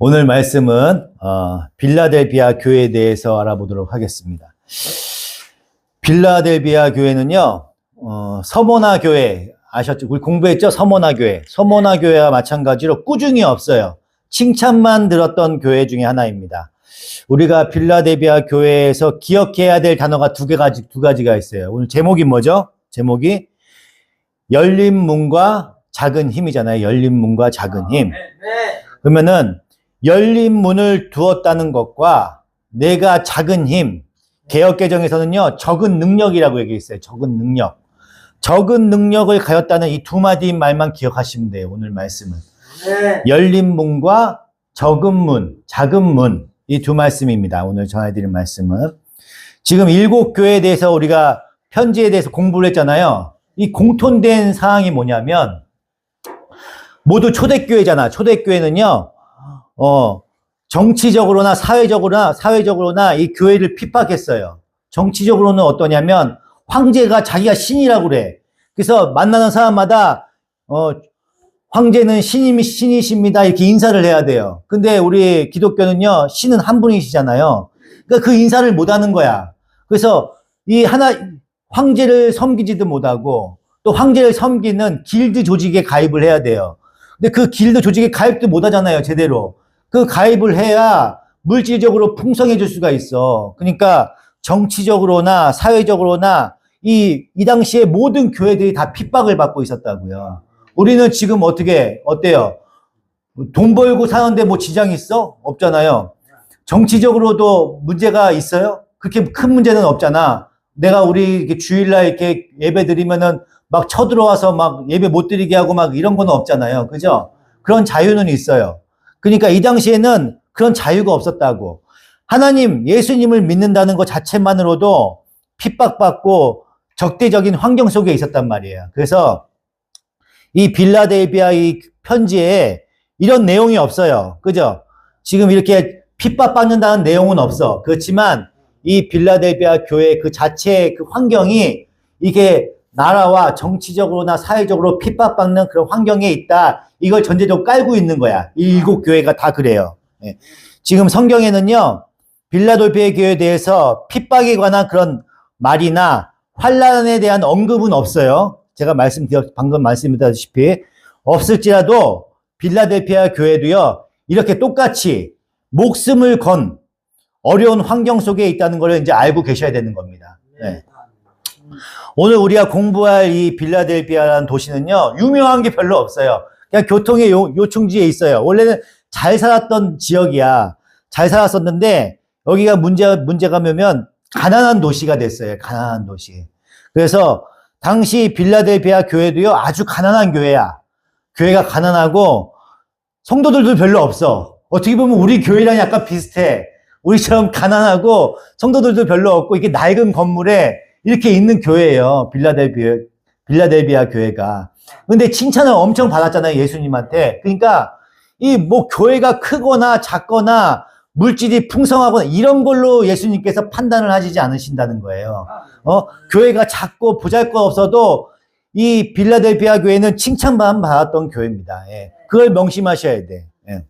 오늘 말씀은 빌라델비아 교회에 대해서 알아보도록 하겠습니다. 빌라델비아 교회는요, 서모나 교회 아셨죠? 우리 공부했죠? 서모나 교회. 서모나 교회와 마찬가지로 꾸중이 없어요. 칭찬만 들었던 교회 중에 하나입니다. 우리가 빌라델비아 교회에서 기억해야 될 단어가 두 가지가 있어요. 오늘 제목이 뭐죠? 제목이 열린 문과 작은 힘이잖아요. 열린 문과 작은 힘. 그러면은 열린 문을 두었다는 것과 내가 작은 힘, 개역개정에서는요, 적은 능력이라고 얘기했어요. 적은 능력. 적은 능력을 가졌다는 이 두 마디 말만 기억하시면 돼요. 오늘 말씀은. 열린 문과 적은 문, 작은 문. 이 두 말씀입니다. 오늘 전해드린 말씀은. 지금 7교회에 대해서 우리가 편지에 대해서 공부를 했잖아요. 이 공통된 사항이 뭐냐면, 모두 초대교회잖아. 초대교회는요, 정치적으로나 사회적으로나 이 교회를 핍박했어요. 정치적으로는 어떠냐면, 황제가 자기가 신이라고 그래. 그래서 만나는 사람마다, 황제는 신이십니다. 이렇게 인사를 해야 돼요. 근데 우리 기독교는요, 신은 한 분이시잖아요. 그러니까 그 인사를 못 하는 거야. 그래서 황제를 섬기지도 못하고, 또 황제를 섬기는 길드 조직에 가입을 해야 돼요. 근데 그 길드 조직에 가입도 못 하잖아요, 제대로. 그 가입을 해야 물질적으로 풍성해질 수가 있어. 그러니까 정치적으로나 사회적으로나 이 당시에 모든 교회들이 다 핍박을 받고 있었다고요. 우리는 지금 어때요? 돈 벌고 사는데 뭐 지장이 있어? 없잖아요. 정치적으로도 문제가 있어요? 그렇게 큰 문제는 없잖아. 내가 우리 이렇게 주일날 이렇게 예배 드리면은 막 쳐들어와서 막 예배 못 드리게 하고 막 이런 건 없잖아요. 그죠? 그런 자유는 있어요. 그러니까 이 당시에는 그런 자유가 없었다고. 하나님, 예수님을 믿는다는 것 자체만으로도 핍박받고 적대적인 환경 속에 있었단 말이에요. 그래서 이 빌라델비아 이 편지에 이런 내용이 없어요. 그죠? 지금 이렇게 핍박받는다는 내용은 없어. 그렇지만 이 빌라델비아 교회 그 자체의 그 환경이 이게 나라와 정치적으로나 사회적으로 핍박받는 그런 환경에 있다. 이걸 전제적으로 깔고 있는 거야. 이 7교회가 다 그래요. 예. 지금 성경에는요, 빌라델비아 교회에 대해서 핍박에 관한 그런 말이나 환란에 대한 언급은 없어요. 제가 방금 말씀드렸다시피 없을지라도 빌라델비아 교회도요, 이렇게 똑같이 목숨을 건 어려운 환경 속에 있다는 걸 이제 알고 계셔야 되는 겁니다. 네. 오늘 우리가 공부할 이 빌라델비아라는 도시는요, 유명한 게 별로 없어요. 그냥 교통의 요충지에 있어요. 원래는 잘 살았던 지역이야. 잘 살았었는데, 여기가 문제가 뭐냐면, 가난한 도시가 됐어요. 가난한 도시. 그래서, 당시 빌라델비아 교회도요, 아주 가난한 교회야. 교회가 가난하고, 성도들도 별로 없어. 어떻게 보면 우리 교회랑 약간 비슷해. 우리처럼 가난하고, 성도들도 별로 없고, 이렇게 낡은 건물에 이렇게 있는 교회예요. 빌라델비아 교회가. 근데 칭찬을 엄청 받았잖아요. 예수님한테. 그러니까 이 뭐 교회가 크거나 작거나 물질이 풍성하거나 이런 걸로 예수님께서 판단을 하시지 않으신다는 거예요. 교회가 작고 보잘것없어도 이 빌라델비아 교회는 칭찬만 받았던 교회입니다. 예. 그걸 명심하셔야 돼. 예.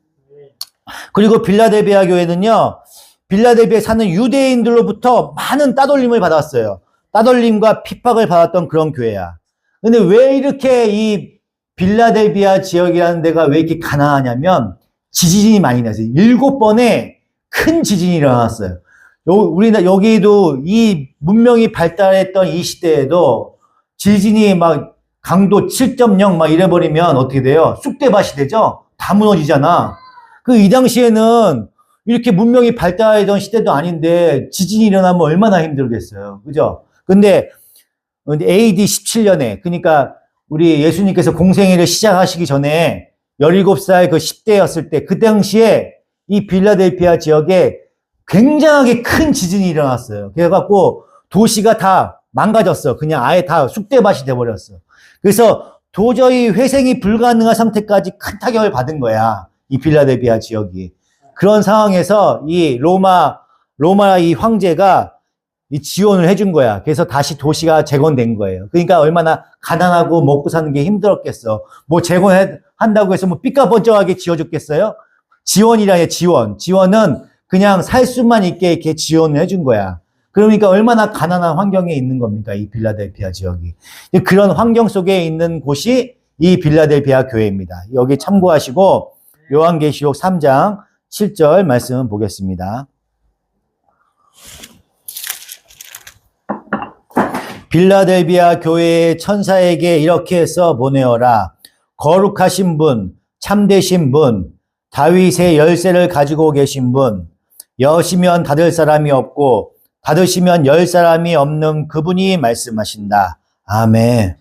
그리고 빌라델비아 교회는요, 빌라델비아에 사는 유대인들로부터 많은 따돌림을 받았어요. 따돌림과 핍박을 받았던 그런 교회야. 근데 왜 이렇게 이 빌라델비아 지역이라는 데가 왜 이렇게 가난하냐면 지진이 많이 났어요. 7번의 큰 지진이 일어났어요. 우리나 여기도 이 문명이 발달했던 이 시대에도 지진이 막 강도 7.0 막 이래버리면 어떻게 돼요? 쑥대밭이 되죠? 다 무너지잖아. 이 당시에는 이렇게 문명이 발달하던 시대도 아닌데 지진이 일어나면 얼마나 힘들겠어요. 그죠? 근데 AD 17년에, 그러니까 우리 예수님께서 공생애를 시작하시기 전에 17살 그 10대였을 때, 그 당시에 이 빌라델비아 지역에 굉장하게 큰 지진이 일어났어요. 그래갖고 도시가 다 망가졌어. 그냥 아예 다 쑥대밭이 돼버렸어. 그래서 도저히 회생이 불가능한 상태까지 큰 타격을 받은 거야. 이 빌라델비아 지역이. 그런 상황에서 이 로마 이 황제가 이 지원을 해준 거야. 그래서 다시 도시가 재건된 거예요. 그러니까 얼마나 가난하고 먹고 사는 게 힘들었겠어. 뭐 재건한다고 해서 뭐 삐까번쩍하게 지어줬겠어요? 지원이라 해, 지원. 지원은 그냥 살 수만 있게 이렇게 지원을 해준 거야. 그러니까 얼마나 가난한 환경에 있는 겁니까? 이 빌라델피아 지역이. 그런 환경 속에 있는 곳이 이 빌라델피아 교회입니다. 여기 참고하시고 요한계시록 3장 7절 말씀 보겠습니다. 빌라델비아 교회의 천사에게 이렇게 해서 보내어라. 거룩하신 분, 참되신 분, 다윗의 열쇠를 가지고 계신 분, 여시면 닫을 사람이 없고 닫으시면 열 사람이 없는 그분이 말씀하신다. 아멘.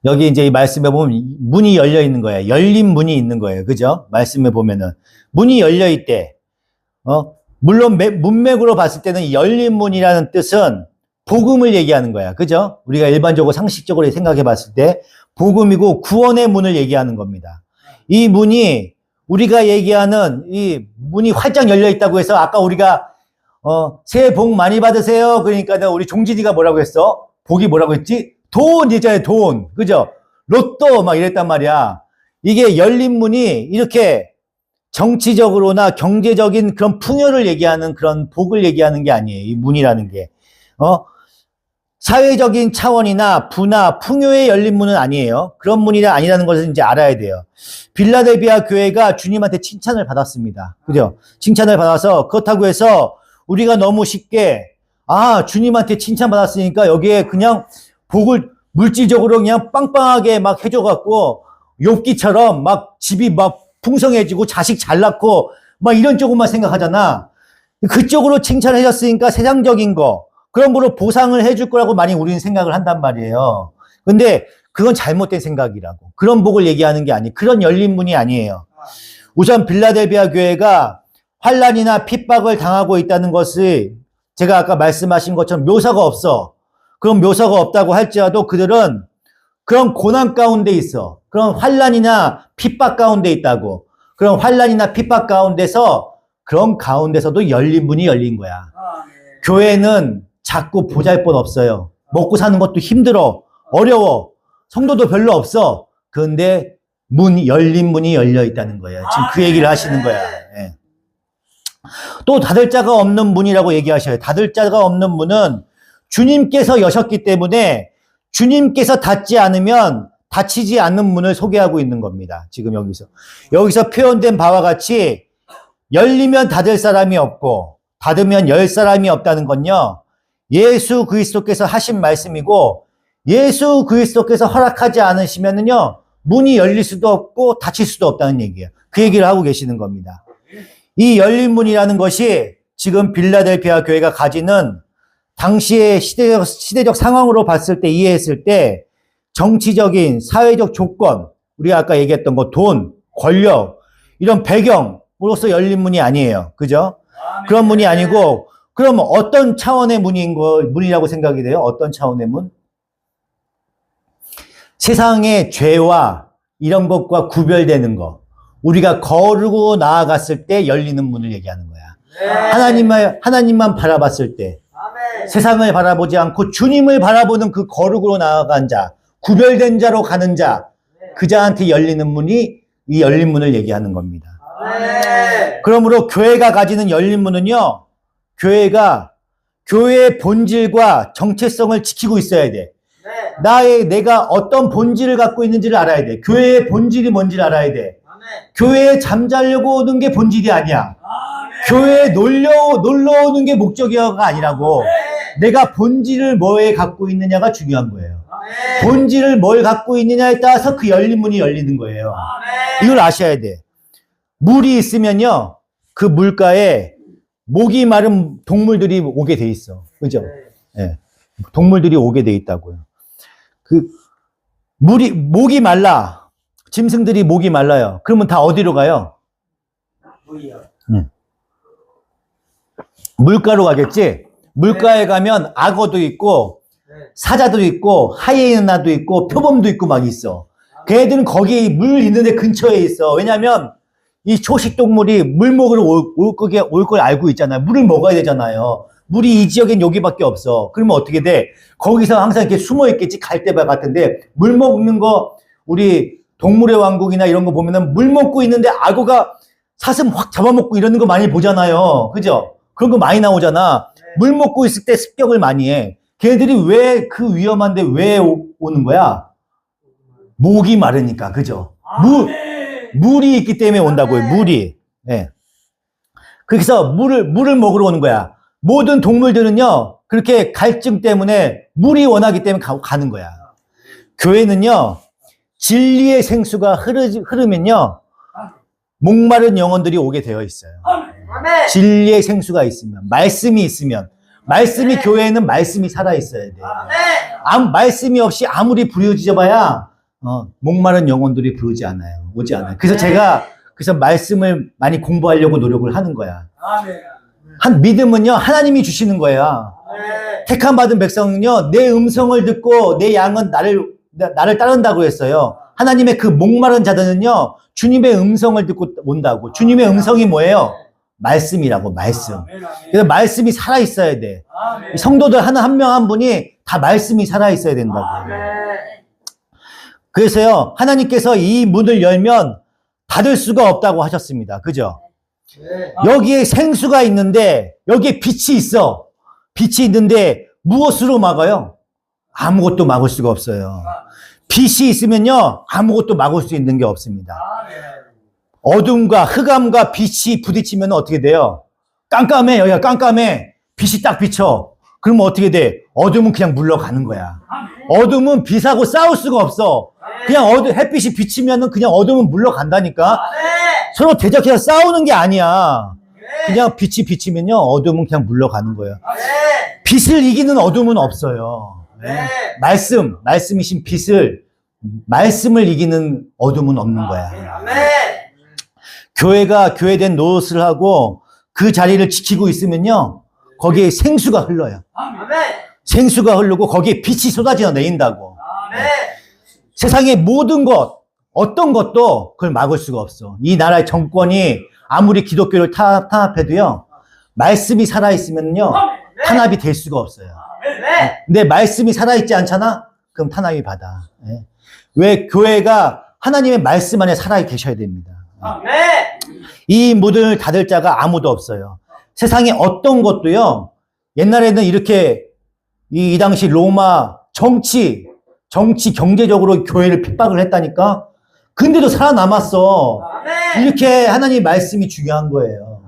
여기 이제 이 말씀에 보면 문이 열려 있는 거예요. 열린 문이 있는 거예요. 그죠? 말씀에 보면은 문이 열려 있대. 물론 문맥으로 봤을 때는 이 열린 문이라는 뜻은 복음을 얘기하는 거야. 그죠? 우리가 일반적으로 상식적으로 생각해 봤을 때 복음이고 구원의 문을 얘기하는 겁니다. 이 문이 우리가 얘기하는 이 문이 활짝 열려 있다고 해서 아까 우리가 새해 복 많이 받으세요. 그러니까 우리 종진이가 뭐라고 했어? 복이 뭐라고 했지? 돈 있잖아요, 돈. 그죠? 로또 막 이랬단 말이야. 이게 열린 문이 이렇게 정치적으로나 경제적인 그런 풍요를 얘기하는 그런 복을 얘기하는 게 아니에요. 이 문이라는 게. 사회적인 차원이나 부나 풍요에 열린 문은 아니에요. 그런 문이 아니라는 것을 이제 알아야 돼요. 빌라델비아 교회가 주님한테 칭찬을 받았습니다. 그죠? 칭찬을 받아서 그렇다고 해서 우리가 너무 쉽게 주님한테 칭찬받았으니까 여기에 그냥 복을 물질적으로 그냥 빵빵하게 막 해줘갖고 욥기처럼 막 집이 막 풍성해지고 자식 잘 낳고 막 이런 쪽으로만 생각하잖아. 그쪽으로 칭찬해줬으니까 세상적인 거 그런 거로 보상을 해줄 거라고 많이 우리는 생각을 한단 말이에요. 근데 그건 잘못된 생각이라고. 그런 복을 얘기하는 게 아니, 그런 열린 문이 아니에요. 우선 빌라델비아 교회가 환난이나 핍박을 당하고 있다는 것을 제가 아까 말씀하신 것처럼 묘사가 없어. 그런 묘사가 없다고 할지라도 그들은 그런 고난 가운데 있어. 그런 환난이나 핍박 가운데 있다고. 그런 환난이나 핍박 가운데서 그런 가운데서도 열린 문이 열린 거야. 교회는 자꾸 보잘것 없어요. 먹고 사는 것도 힘들어. 어려워. 성도도 별로 없어. 그런데 열린 문이 열려 있다는 거예요. 지금 그 얘기를 하시는 거야. 예. 또 닫을 자가 없는 문이라고 얘기하셔요. 닫을 자가 없는 문은 주님께서 여셨기 때문에 주님께서 닫지 않으면 닫히지 않는 문을 소개하고 있는 겁니다. 지금 여기서 표현된 바와 같이 열리면 닫을 사람이 없고 닫으면 열 사람이 없다는 건요. 예수 그리스도께서 하신 말씀이고 예수 그리스도께서 허락하지 않으시면은요. 문이 열릴 수도 없고 닫힐 수도 없다는 얘기예요. 그 얘기를 하고 계시는 겁니다. 이 열린 문이라는 것이 지금 빌라델피아 교회가 가지는 당시의 시대적 상황으로 봤을 때 이해했을 때 정치적인 사회적 조건, 우리가 아까 얘기했던 거 돈, 권력 이런 배경으로서 열린 문이 아니에요. 그죠? 그런 문이 아니고 그럼 어떤 차원의 문이라고 생각이 돼요? 어떤 차원의 문? 세상의 죄와 이런 것과 구별되는 거. 우리가 거르고 나아갔을 때 열리는 문을 얘기하는 거야. 네. 하나님만 바라봤을 때. 아멘. 세상을 바라보지 않고 주님을 바라보는 그 거룩으로 나아간 자, 구별된 자로 가는 자, 그 자한테 열리는 문이 이 열린 문을 얘기하는 겁니다. 아멘. 그러므로 교회가 가지는 열린 문은요, 교회가 교회의 본질과 정체성을 지키고 있어야 돼. 내가 어떤 본질을 갖고 있는지를 알아야 돼. 교회의 본질이 뭔지를 알아야 돼. 교회에 잠자려고 오는 게 본질이 아니야. 교회에 놀러 오는 게 목적이가 아니라고. 내가 본질을 뭐에 갖고 있느냐가 중요한 거예요. 본질을 뭘 갖고 있느냐에 따라서 그 열린 문이 열리는 거예요. 이걸 아셔야 돼. 물이 있으면요, 그 물가에 목이 마른 동물들이 오게 돼 있어. 그죠? 네. 동물들이 오게 돼 있다고요. 목이 말라. 짐승들이 목이 말라요. 그러면 다 어디로 가요? 물이요. 물가로 가겠지? 물가에 가면 악어도 있고, 사자도 있고, 하이에나도 있고, 표범도 있고 막 있어. 걔네들은 거기 물 있는데 근처에 있어. 왜냐면 이 초식 동물이 물 먹으러 올 걸 알고 있잖아요. 물을 먹어야 되잖아요. 물이 이 지역엔 여기밖에 없어. 그러면 어떻게 돼? 거기서 항상 이렇게 숨어 있겠지, 갈대밭 같은데. 물 먹는 거, 우리 동물의 왕국이나 이런 거 보면은 물 먹고 있는데 악어가 사슴 확 잡아먹고 이러는 거 많이 보잖아요. 그죠? 그런 거 많이 나오잖아. 물 먹고 있을 때 습격을 많이 해. 걔네들이 왜 그 위험한데 왜 오는 거야? 목이 마르니까. 그죠? 물이 있기 때문에 온다고요. 물이. 예. 그래서 물을 먹으러 오는 거야. 모든 동물들은요, 그렇게 갈증 때문에 물이 원하기 때문에 가는 거야. 교회는요, 진리의 생수가 흐르면요, 목마른 영혼들이 오게 되어 있어요. 진리의 생수가 있으면, 말씀이 있으면, 말씀이 교회에는 말씀이 살아있어야 돼. 말씀이 없이 아무리 부르짖어봐야, 목마른 영혼들이 부르지 않아요. 오지 않아요. 그래서 말씀을 많이 공부하려고 노력을 하는 거야. 믿음은요, 하나님이 주시는 거야. 택함 받은 백성은요, 내 음성을 듣고 내 양은 나를 따른다고 했어요. 하나님의 그 목마른 자들은요, 주님의 음성을 듣고 온다고. 주님의 음성이 뭐예요? 말씀이라고, 말씀. 그래서 말씀이 살아있어야 돼. 성도들 한 명 한 분이 다 말씀이 살아있어야 된다고. 그래서요, 하나님께서 이 문을 열면 닫을 수가 없다고 하셨습니다. 그죠? 여기에 생수가 있는데, 여기에 빛이 있어. 빛이 있는데, 무엇으로 막아요? 아무것도 막을 수가 없어요. 빛이 있으면요, 아무것도 막을 수 있는 게 없습니다. 어둠과 흑암과 빛이 부딪히면 어떻게 돼요? 깜깜해, 여기가 깜깜해. 빛이 딱 비쳐. 그러면 어떻게 돼? 어둠은 그냥 물러가는 거야. 어둠은 빛하고 싸울 수가 없어. 그냥 햇빛이 비치면은 그냥 어둠은 물러간다니까. 서로 대적해서 싸우는 게 아니야. 그냥 빛이 비치면요, 어둠은 그냥 물러가는 거예요. 빛을 이기는 어둠은 없어요. 말씀이신 말씀을 이기는 어둠은 없는 거야. 교회가 교회된 노릇을 하고 그 자리를 지키고 있으면요, 거기에 생수가 흘러요. 생수가 흐르고 거기에 빛이 쏟아져 내린다고. 세상의 모든 것, 어떤 것도 그걸 막을 수가 없어. 이 나라의 정권이 아무리 기독교를 탄압해도요, 말씀이 살아있으면요, 탄압이 될 수가 없어요. 근데 말씀이 살아있지 않잖아? 그럼 탄압이 받아. 왜? 교회가 하나님의 말씀 안에 살아 계셔야 됩니다. 이 문을 닫을 자가 아무도 없어요. 세상에 어떤 것도요, 옛날에는 이렇게 이 당시 로마 정치 경제적으로 교회를 핍박을 했다니까? 근데도 살아남았어. 이렇게 하나님의 말씀이 중요한 거예요.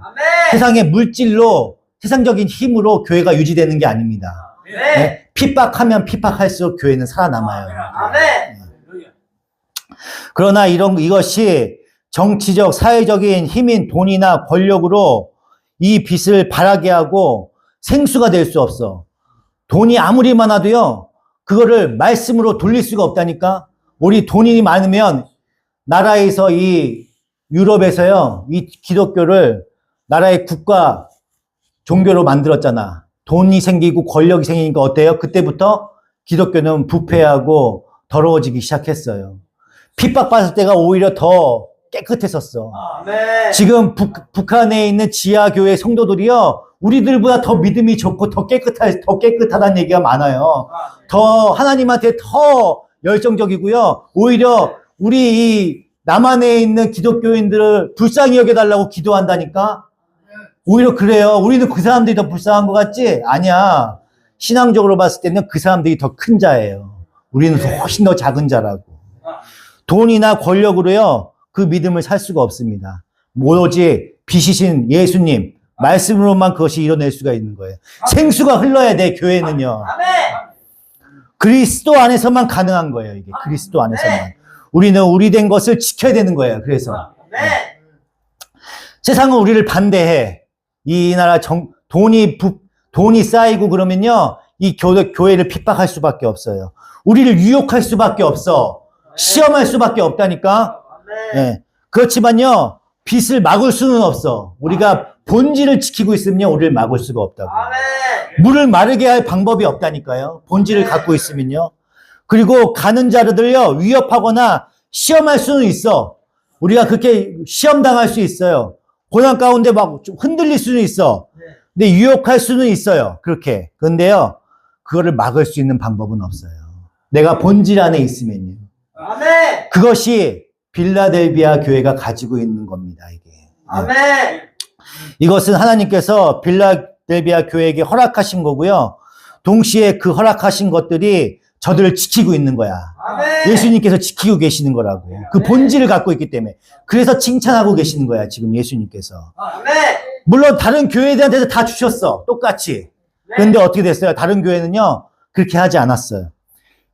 세상의 물질로, 세상적인 힘으로 교회가 유지되는 게 아닙니다. 핍박하면 핍박할수록 교회는 살아남아요. 그러나 이것이 정치적, 사회적인 힘인 돈이나 권력으로 이 빛을 바라게 하고 생수가 될 수 없어. 돈이 아무리 많아도요, 그거를 말씀으로 돌릴 수가 없다니까? 우리 돈이 많으면 나라에서 유럽에서요, 이 기독교를 나라의 국가 종교로 만들었잖아. 돈이 생기고 권력이 생기니까 어때요? 그때부터 기독교는 부패하고 더러워지기 시작했어요. 핍박받을 때가 오히려 더 깨끗했었어. 지금 북한에 있는 지하교회 성도들이요, 우리들보다 더 믿음이 좋고 더 깨끗하다는 얘기가 많아요. 더 하나님한테 더 열정적이고요. 오히려 우리 이 남한에 있는 기독교인들을 불쌍히 여겨달라고 기도한다니까? 오히려 그래요. 우리는 그 사람들이 더 불쌍한 것 같지? 아니야. 신앙적으로 봤을 때는 그 사람들이 더 큰 자예요. 우리는 훨씬 더 작은 자라고. 돈이나 권력으로요, 그 믿음을 살 수가 없습니다. 오로지 빛이신 예수님, 말씀으로만 그것이 이뤄낼 수가 있는 거예요. 생수가 흘러야 돼, 교회는요. 그리스도 안에서만 가능한 거예요, 이게. 그리스도 안에서만. 우리는 우리 된 것을 지켜야 되는 거예요, 그래서. 세상은 우리를 반대해. 이 나라 돈이 쌓이고 그러면요, 이 교회를 핍박할 수밖에 없어요. 우리를 유혹할 수밖에 없어. 시험할 수밖에 없다니까? 네. 그렇지만요, 빛을 막을 수는 없어. 우리가 본질을 지키고 있으면요, 우리를 막을 수가 없다고. 물을 마르게 할 방법이 없다니까요. 본질을 갖고 있으면요. 그리고 가는 자들을요, 위협하거나 시험할 수는 있어. 우리가 그렇게 시험당할 수 있어요. 고난 가운데 막 좀 흔들릴 수는 있어. 근데 유혹할 수는 있어요. 그렇게. 그런데요, 그거를 막을 수 있는 방법은 없어요. 내가 본질 안에 있으면요. 그것이 빌라델비아 교회가 가지고 있는 겁니다, 이게. 아멘. 이것은 하나님께서 빌라델비아 교회에게 허락하신 거고요. 동시에 그 허락하신 것들이 저들을 지키고 있는 거야. 아멘. 예수님께서 지키고 계시는 거라고. 그 본질을 갖고 있기 때문에. 그래서 칭찬하고 계시는 거야, 지금 예수님께서. 아멘. 물론 다른 교회들한테도 다 주셨어. 똑같이. 그런데 어떻게 됐어요? 다른 교회는요, 그렇게 하지 않았어요.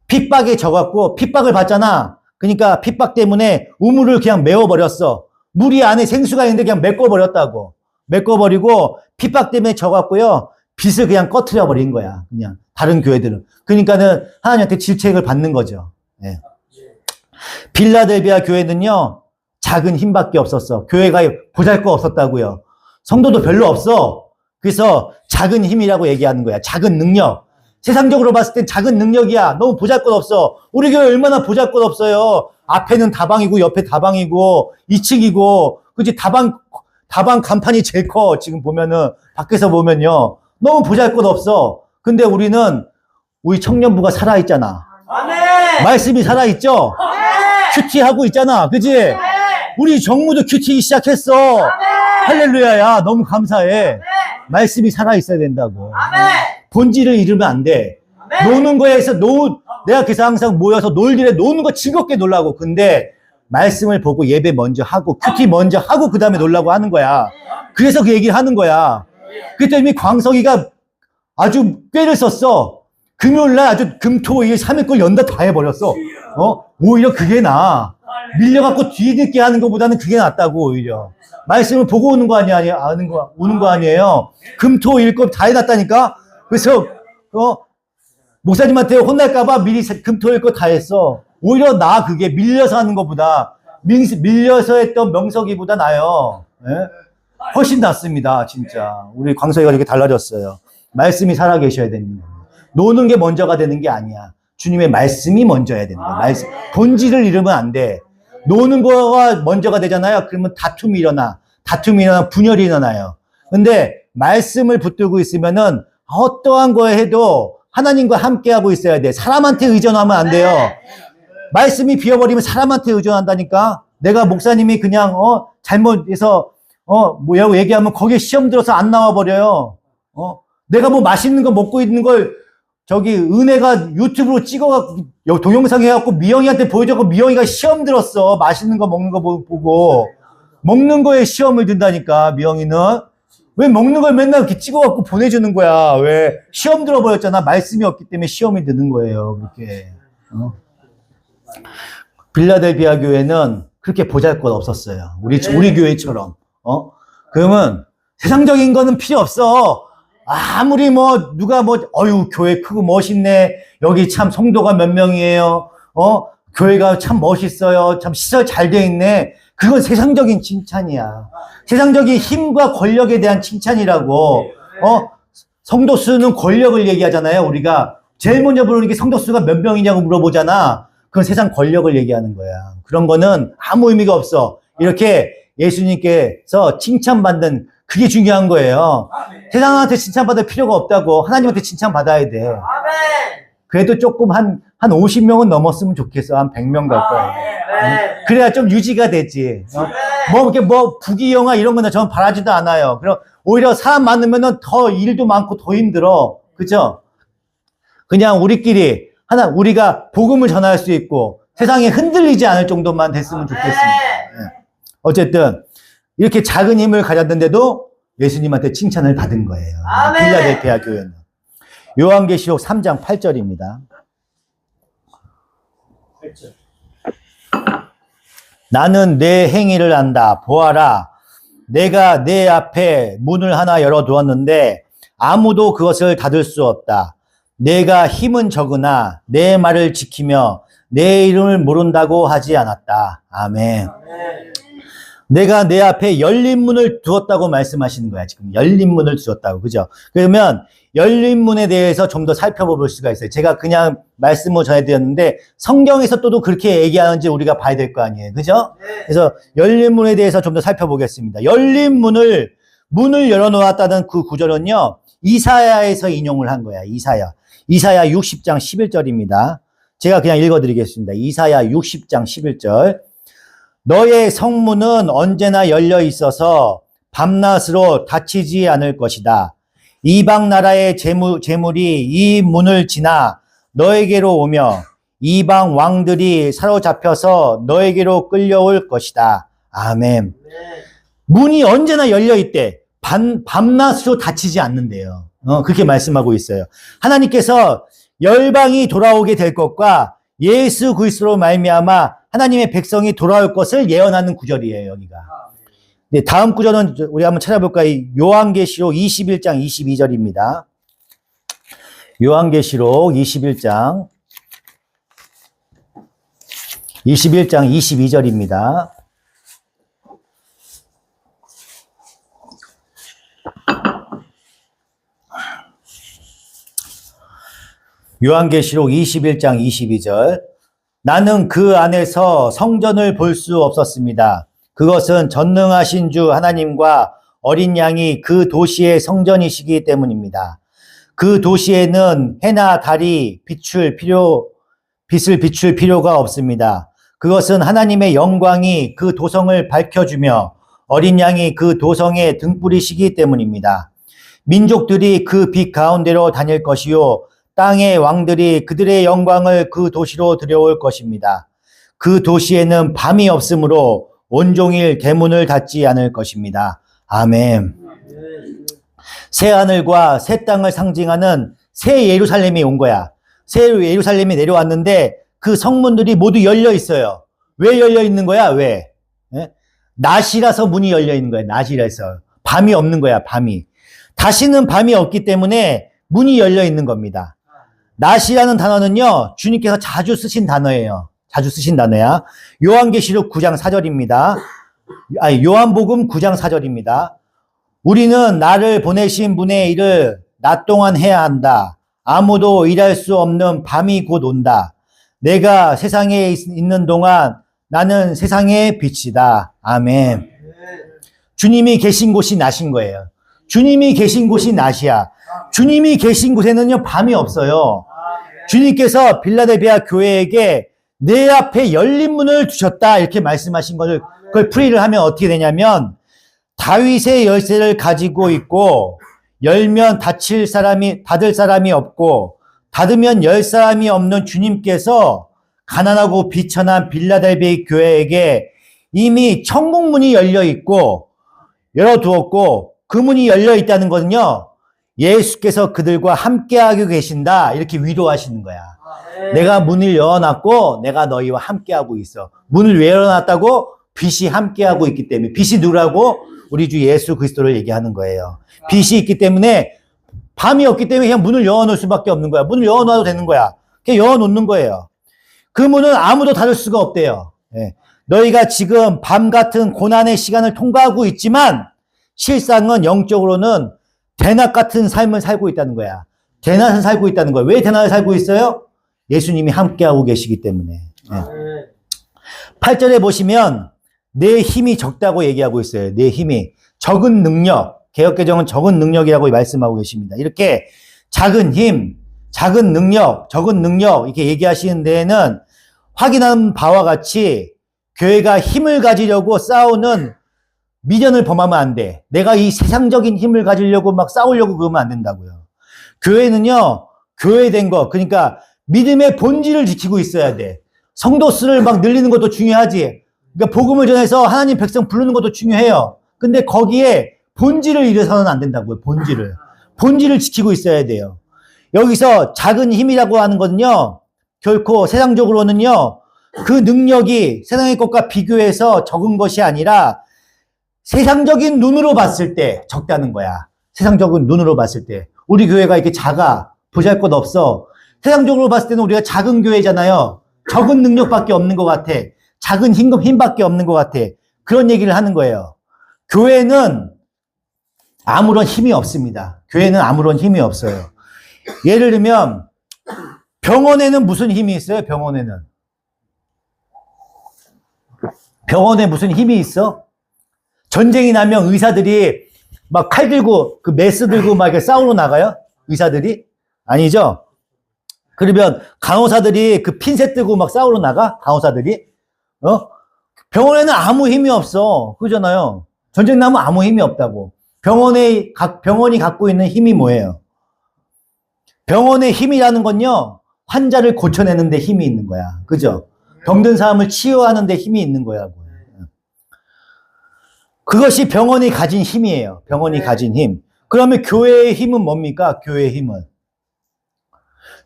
핍박에 져갖고, 핍박을 받잖아. 그러니까 핍박 때문에 우물을 그냥 메워버렸어. 물이 안에 생수가 있는데 그냥 메꿔버렸다고. 메꿔버리고, 핍박 때문에 져갖고요, 빚을 그냥 꺼트려 버린 거야. 그냥. 다른 교회들은. 그러니까는 하나님한테 질책을 받는 거죠. 예. 빌라델비아 교회는요, 작은 힘밖에 없었어. 교회가 보잘것 없었다고요. 성도도 별로 없어. 그래서 작은 힘이라고 얘기하는 거야. 작은 능력. 세상적으로 봤을 땐 작은 능력이야. 너무 보잘것 없어. 우리 교회 얼마나 보잘것 없어요. 앞에는 다방이고 옆에 다방이고 2층이고 그치 다방 간판이 제일 커. 지금 보면은 밖에서 보면요. 너무 보잘것 없어. 근데 우리는 우리 청년부가 살아있잖아. 아멘. 말씀이 살아있죠? 큐티하고 있잖아. 그치? 우리 정무도 큐티 시작했어. 할렐루야야. 너무 감사해. 말씀이 살아있어야 된다고. 아멘. 본질을 잃으면 안 돼. 아멘. 노는 거에서 내가 그래서 항상 모여서 놀길래 노는 거 즐겁게 놀라고. 근데 말씀을 보고 예배 먼저 하고 큐티 먼저 하고 그 다음에 놀라고 하는 거야. 그래서 그 얘기를 하는 거야. 그랬더니 광석이가 아주 꾀를 썼어. 금요일날 아주 금토일 3일 걸 연다 다 해버렸어. 오히려 그게 나아. 밀려갖고 뒤늦게 하는 것보다는 그게 낫다고 오히려. 말씀을 보고 오는 거 아니야? 오는 거 아니에요? 금토일 거 다 해놨다니까? 그래서, 목사님한테 혼날까봐 미리 금토일 거 다 했어. 오히려 그게 밀려서 하는 것보다, 밀려서 했던 명석이보다 나아요. 예? 훨씬 낫습니다, 진짜. 우리 광석이가 이렇게 달라졌어요. 말씀이 살아계셔야 되는 거예요. 노는 게 먼저가 되는 게 아니야. 주님의 말씀이 먼저야 되는 거야. 본질을 잃으면 안 돼. 노는 거가 먼저가 되잖아요. 그러면 다툼이 일어나. 분열이 일어나요. 근데 말씀을 붙들고 있으면은 어떠한 거 해도 하나님과 함께하고 있어야 돼. 사람한테 의존하면 안 돼요. 말씀이 비어버리면 사람한테 의존한다니까. 내가 목사님이 그냥 잘못해서 뭐라고 얘기하면 거기에 시험 들어서 안 나와버려요. 내가 뭐 맛있는 거 먹고 있는 걸 은혜가 유튜브로 찍어갖고 동영상 해갖고 미영이한테 보여줘갖고 미영이가 시험 들었어. 맛있는 거 먹는 거 보고. 먹는 거에 시험을 든다니까, 미영이는. 왜 먹는 걸 맨날 이렇게 찍어갖고 보내주는 거야. 왜? 시험 들어버렸잖아. 말씀이 없기 때문에 시험이 드는 거예요. 그렇게. 빌라델비아 교회는 그렇게 보잘것 없었어요. 우리 교회처럼. 그러면 세상적인 거는 필요 없어. 아무리 누가 교회 크고 멋있네. 여기 참 성도가 몇 명이에요. 교회가 참 멋있어요. 참 시설 잘 돼 있네. 그건 세상적인 칭찬이야. 세상적인 힘과 권력에 대한 칭찬이라고. 성도 수는 권력을 얘기하잖아요. 우리가 제일 먼저 부르는 게 성도 수가 몇 명이냐고 물어보잖아. 그건 세상 권력을 얘기하는 거야. 그런 거는 아무 의미가 없어. 이렇게 예수님께서 칭찬받는 그게 중요한 거예요. 세상한테 칭찬받을 필요가 없다고. 하나님한테 칭찬받아야 돼. 그래도 조금 한 50명은 넘었으면 좋겠어. 한 100명 가까이. 그래야 좀 유지가 되지. 부귀영화 이런 거는 저는 바라지도 않아요. 그럼 오히려 사람 많으면은 더 일도 많고 더 힘들어. 그죠? 그냥 우리끼리 우리가 복음을 전할 수 있고 세상에 흔들리지 않을 정도만 됐으면 좋겠습니다. 어쨌든 이렇게 작은 힘을 가졌는데도 예수님한테 칭찬을 받은 거예요. 빌라델비아 교회는. 요한계시록 3장 8절입니다. 8절. 나는 내 행위를 안다. 보아라. 내가 내 앞에 문을 하나 열어두었는데 아무도 그것을 닫을 수 없다. 내가 힘은 적으나 내 말을 지키며 내 이름을 모른다고 하지 않았다. 아멘. 내가 내 앞에 열린 문을 두었다고 말씀하시는 거야. 지금 열린 문을 두었다고. 그죠? 그러면 열린 문에 대해서 좀 더 살펴볼 수가 있어요. 제가 그냥 말씀을 전해드렸는데 성경에서 또 그렇게 얘기하는지 우리가 봐야 될 거 아니에요. 그죠? 그래서 열린 문에 대해서 좀 더 살펴보겠습니다. 열린 문을 열어놓았다는 그 구절은요. 이사야에서 인용을 한 거야. 이사야 60장 11절입니다. 제가 그냥 읽어드리겠습니다. 이사야 60장 11절. 너의 성문은 언제나 열려 있어서 밤낮으로 닫히지 않을 것이다. 이방 나라의 재물이 이 문을 지나 너에게로 오며 이방 왕들이 사로잡혀서 너에게로 끌려올 것이다. 아멘. 문이 언제나 열려 있대. 밤낮으로 닫히지 않는데요. 그렇게 말씀하고 있어요. 하나님께서 열방이 돌아오게 될 것과 예수 그리스도로 말미암아 하나님의 백성이 돌아올 것을 예언하는 구절이에요, 여기가. 네, 다음 구절은 우리 한번 찾아볼까요? 요한계시록 21장 22절입니다. 요한계시록 21장 22절입니다. 요한계시록 21장 22절. 나는 그 안에서 성전을 볼 수 없었습니다. 그것은 전능하신 주 하나님과 어린 양이 그 도시의 성전이시기 때문입니다. 그 도시에는 해나 달이 빛을 비출 필요가 없습니다. 그것은 하나님의 영광이 그 도성을 밝혀주며 어린 양이 그 도성의 등불이시기 때문입니다. 민족들이 그 빛 가운데로 다닐 것이요 땅의 왕들이 그들의 영광을 그 도시로 들여올 것입니다. 그 도시에는 밤이 없으므로 온종일 대문을 닫지 않을 것입니다. 아멘. 새 하늘과 새 땅을 상징하는 새 예루살렘이 온 거야. 새 예루살렘이 내려왔는데 그 성문들이 모두 열려 있어요. 왜 열려 있는 거야? 왜? 낮이라서 문이 열려 있는 거야. 낮이라서. 밤이 없는 거야. 밤이. 다시는 밤이 없기 때문에 문이 열려 있는 겁니다. 낮이라는 단어는요, 주님께서 자주 쓰신 단어예요. 자주 쓰신 단어야. 요한계시록 9장 4절입니다. 요한복음 9장 4절입니다. 우리는 나를 보내신 분의 일을 낮 동안 해야 한다. 아무도 일할 수 없는 밤이 곧 온다. 내가 세상에 있는 동안 나는 세상의 빛이다. 아멘. 주님이 계신 곳이 낮인 거예요. 주님이 계신 곳이 낮이야. 주님이 계신 곳에는요, 밤이 없어요. 주님께서 빌라델비아 교회에게 내 앞에 열린 문을 두셨다. 이렇게 말씀하신 것을, 그걸 풀이를 하면 어떻게 되냐면, 다윗의 열쇠를 가지고 있고, 열면 닫을 사람이 없고, 닫으면 열 사람이 없는 주님께서 가난하고 비천한 빌라델비아 교회에게 이미 천국 문이 열려 있고, 열어두었고, 그 문이 열려 있다는 것은요, 예수께서 그들과 함께하고 계신다. 이렇게 위로하시는 거야. 내가 문을 열어놨고 내가 너희와 함께하고 있어. 문을 왜 열어놨다고? 빛이 함께하고 있기 때문에. 빛이 누구라고? 우리 주 예수 그리스도를 얘기하는 거예요. 빛이 있기 때문에 밤이 없기 때문에 그냥 문을 열어놓을 수밖에 없는 거야. 문을 열어놔도 되는 거야. 그냥 열어놓는 거예요. 그 문은 아무도 닫을 수가 없대요. 너희가 지금 밤 같은 고난의 시간을 통과하고 있지만 실상은 영적으로는 대낮 같은 삶을 살고 있다는 거야. 대낮을 살고 있다는 거야. 왜 대낮을 살고 있어요? 예수님이 함께하고 계시기 때문에. 8절에 보시면 내 힘이 적다고 얘기하고 있어요. 내 힘이. 적은 능력. 개역개정은 적은 능력이라고 말씀하고 계십니다. 이렇게 작은 힘, 작은 능력, 적은 능력 이렇게 얘기하시는 데에는 확인한 바와 같이 교회가 힘을 가지려고 싸우는 미련을 범하면 안 돼. 내가 이 세상적인 힘을 가지려고 막 싸우려고 그러면 안 된다고요. 교회는요, 교회된 거, 그러니까 믿음의 본질을 지키고 있어야 돼. 성도 수를 막 늘리는 것도 중요하지. 그러니까 복음을 전해서 하나님 백성 부르는 것도 중요해요. 근데 거기에 본질을 잃어서는 안 된다고요. 본질을 지키고 있어야 돼요. 여기서 작은 힘이라고 하는 거는요, 결코 세상적으로는요, 그 능력이 세상의 것과 비교해서 적은 것이 아니라 세상적인 눈으로 봤을 때 적다는 거야. 세상적인 눈으로 봤을 때. 우리 교회가 이렇게 작아. 보잘것 없어. 세상적으로 봤을 때는 우리가 작은 교회잖아요. 적은 능력밖에 없는 것 같아. 작은 힘밖에 없는 것 같아. 그런 얘기를 하는 거예요. 교회는 아무런 힘이 없습니다. 교회는 아무런 힘이 없어요. 예를 들면 병원에는 무슨 힘이 있어요? 병원에 무슨 힘이 있어? 전쟁이 나면 의사들이 막 칼 들고 그 메스 들고 막 이렇게 싸우러 나가요? 의사들이? 아니죠? 그러면 간호사들이 그 핀셋 들고 막 싸우러 나가? 간호사들이? 병원에는 아무 힘이 없어. 그러잖아요. 전쟁 나면 아무 힘이 없다고. 병원이 갖고 있는 힘이 뭐예요? 병원의 힘이라는 건요, 환자를 고쳐내는 데 힘이 있는 거야. 그죠? 병든 사람을 치유하는 데 힘이 있는 거야. 그것이 병원이 가진 힘이에요. 병원이 가진 힘. 그러면 교회의 힘은 뭡니까? 교회의 힘은.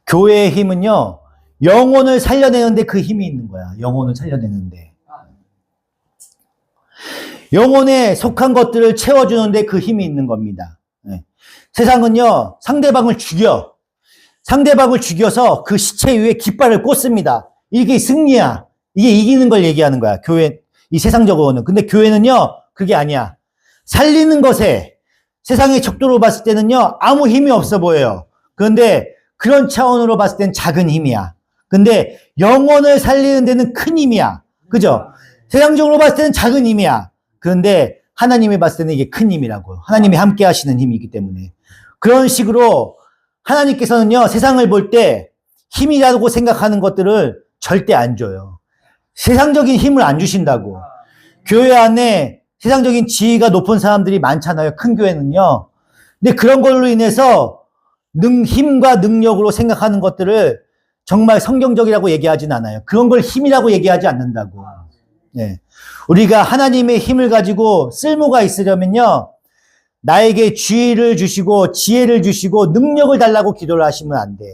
교회의 힘은요, 영혼을 살려내는데 그 힘이 있는 거야. 영혼을 살려내는데. 영혼에 속한 것들을 채워주는데 그 힘이 있는 겁니다. 네. 세상은요, 상대방을 죽여서 그 시체 위에 깃발을 꽂습니다. 이게 승리야. 이게 이기는 걸 얘기하는 거야. 교회, 이 세상적으로는. 근데 교회는요, 그게 아니야. 살리는 것에 세상의 척도로 봤을 때는요, 아무 힘이 없어 보여요. 그런데 그런 차원으로 봤을 땐 작은 힘이야. 근데 영혼을 살리는 데는 큰 힘이야. 그죠? 세상적으로 봤을 때는 작은 힘이야. 그런데 하나님이 봤을 때는 이게 큰 힘이라고요. 하나님이 함께 하시는 힘이기 때문에. 그런 식으로 하나님께서는요, 세상을 볼 때 힘이라고 생각하는 것들을 절대 안 줘요. 세상적인 힘을 안 주신다고. 교회 안에 세상적인 지위가 높은 사람들이 많잖아요. 큰 교회는요. 근데 그런 걸로 인해서 힘과 능력으로 생각하는 것들을 정말 성경적이라고 얘기하진 않아요. 그런 걸 힘이라고 얘기하지 않는다고. 예. 우리가 하나님의 힘을 가지고 쓸모가 있으려면요, 나에게 지혜를 주시고 지혜를 주시고 능력을 달라고 기도를 하시면 안 돼.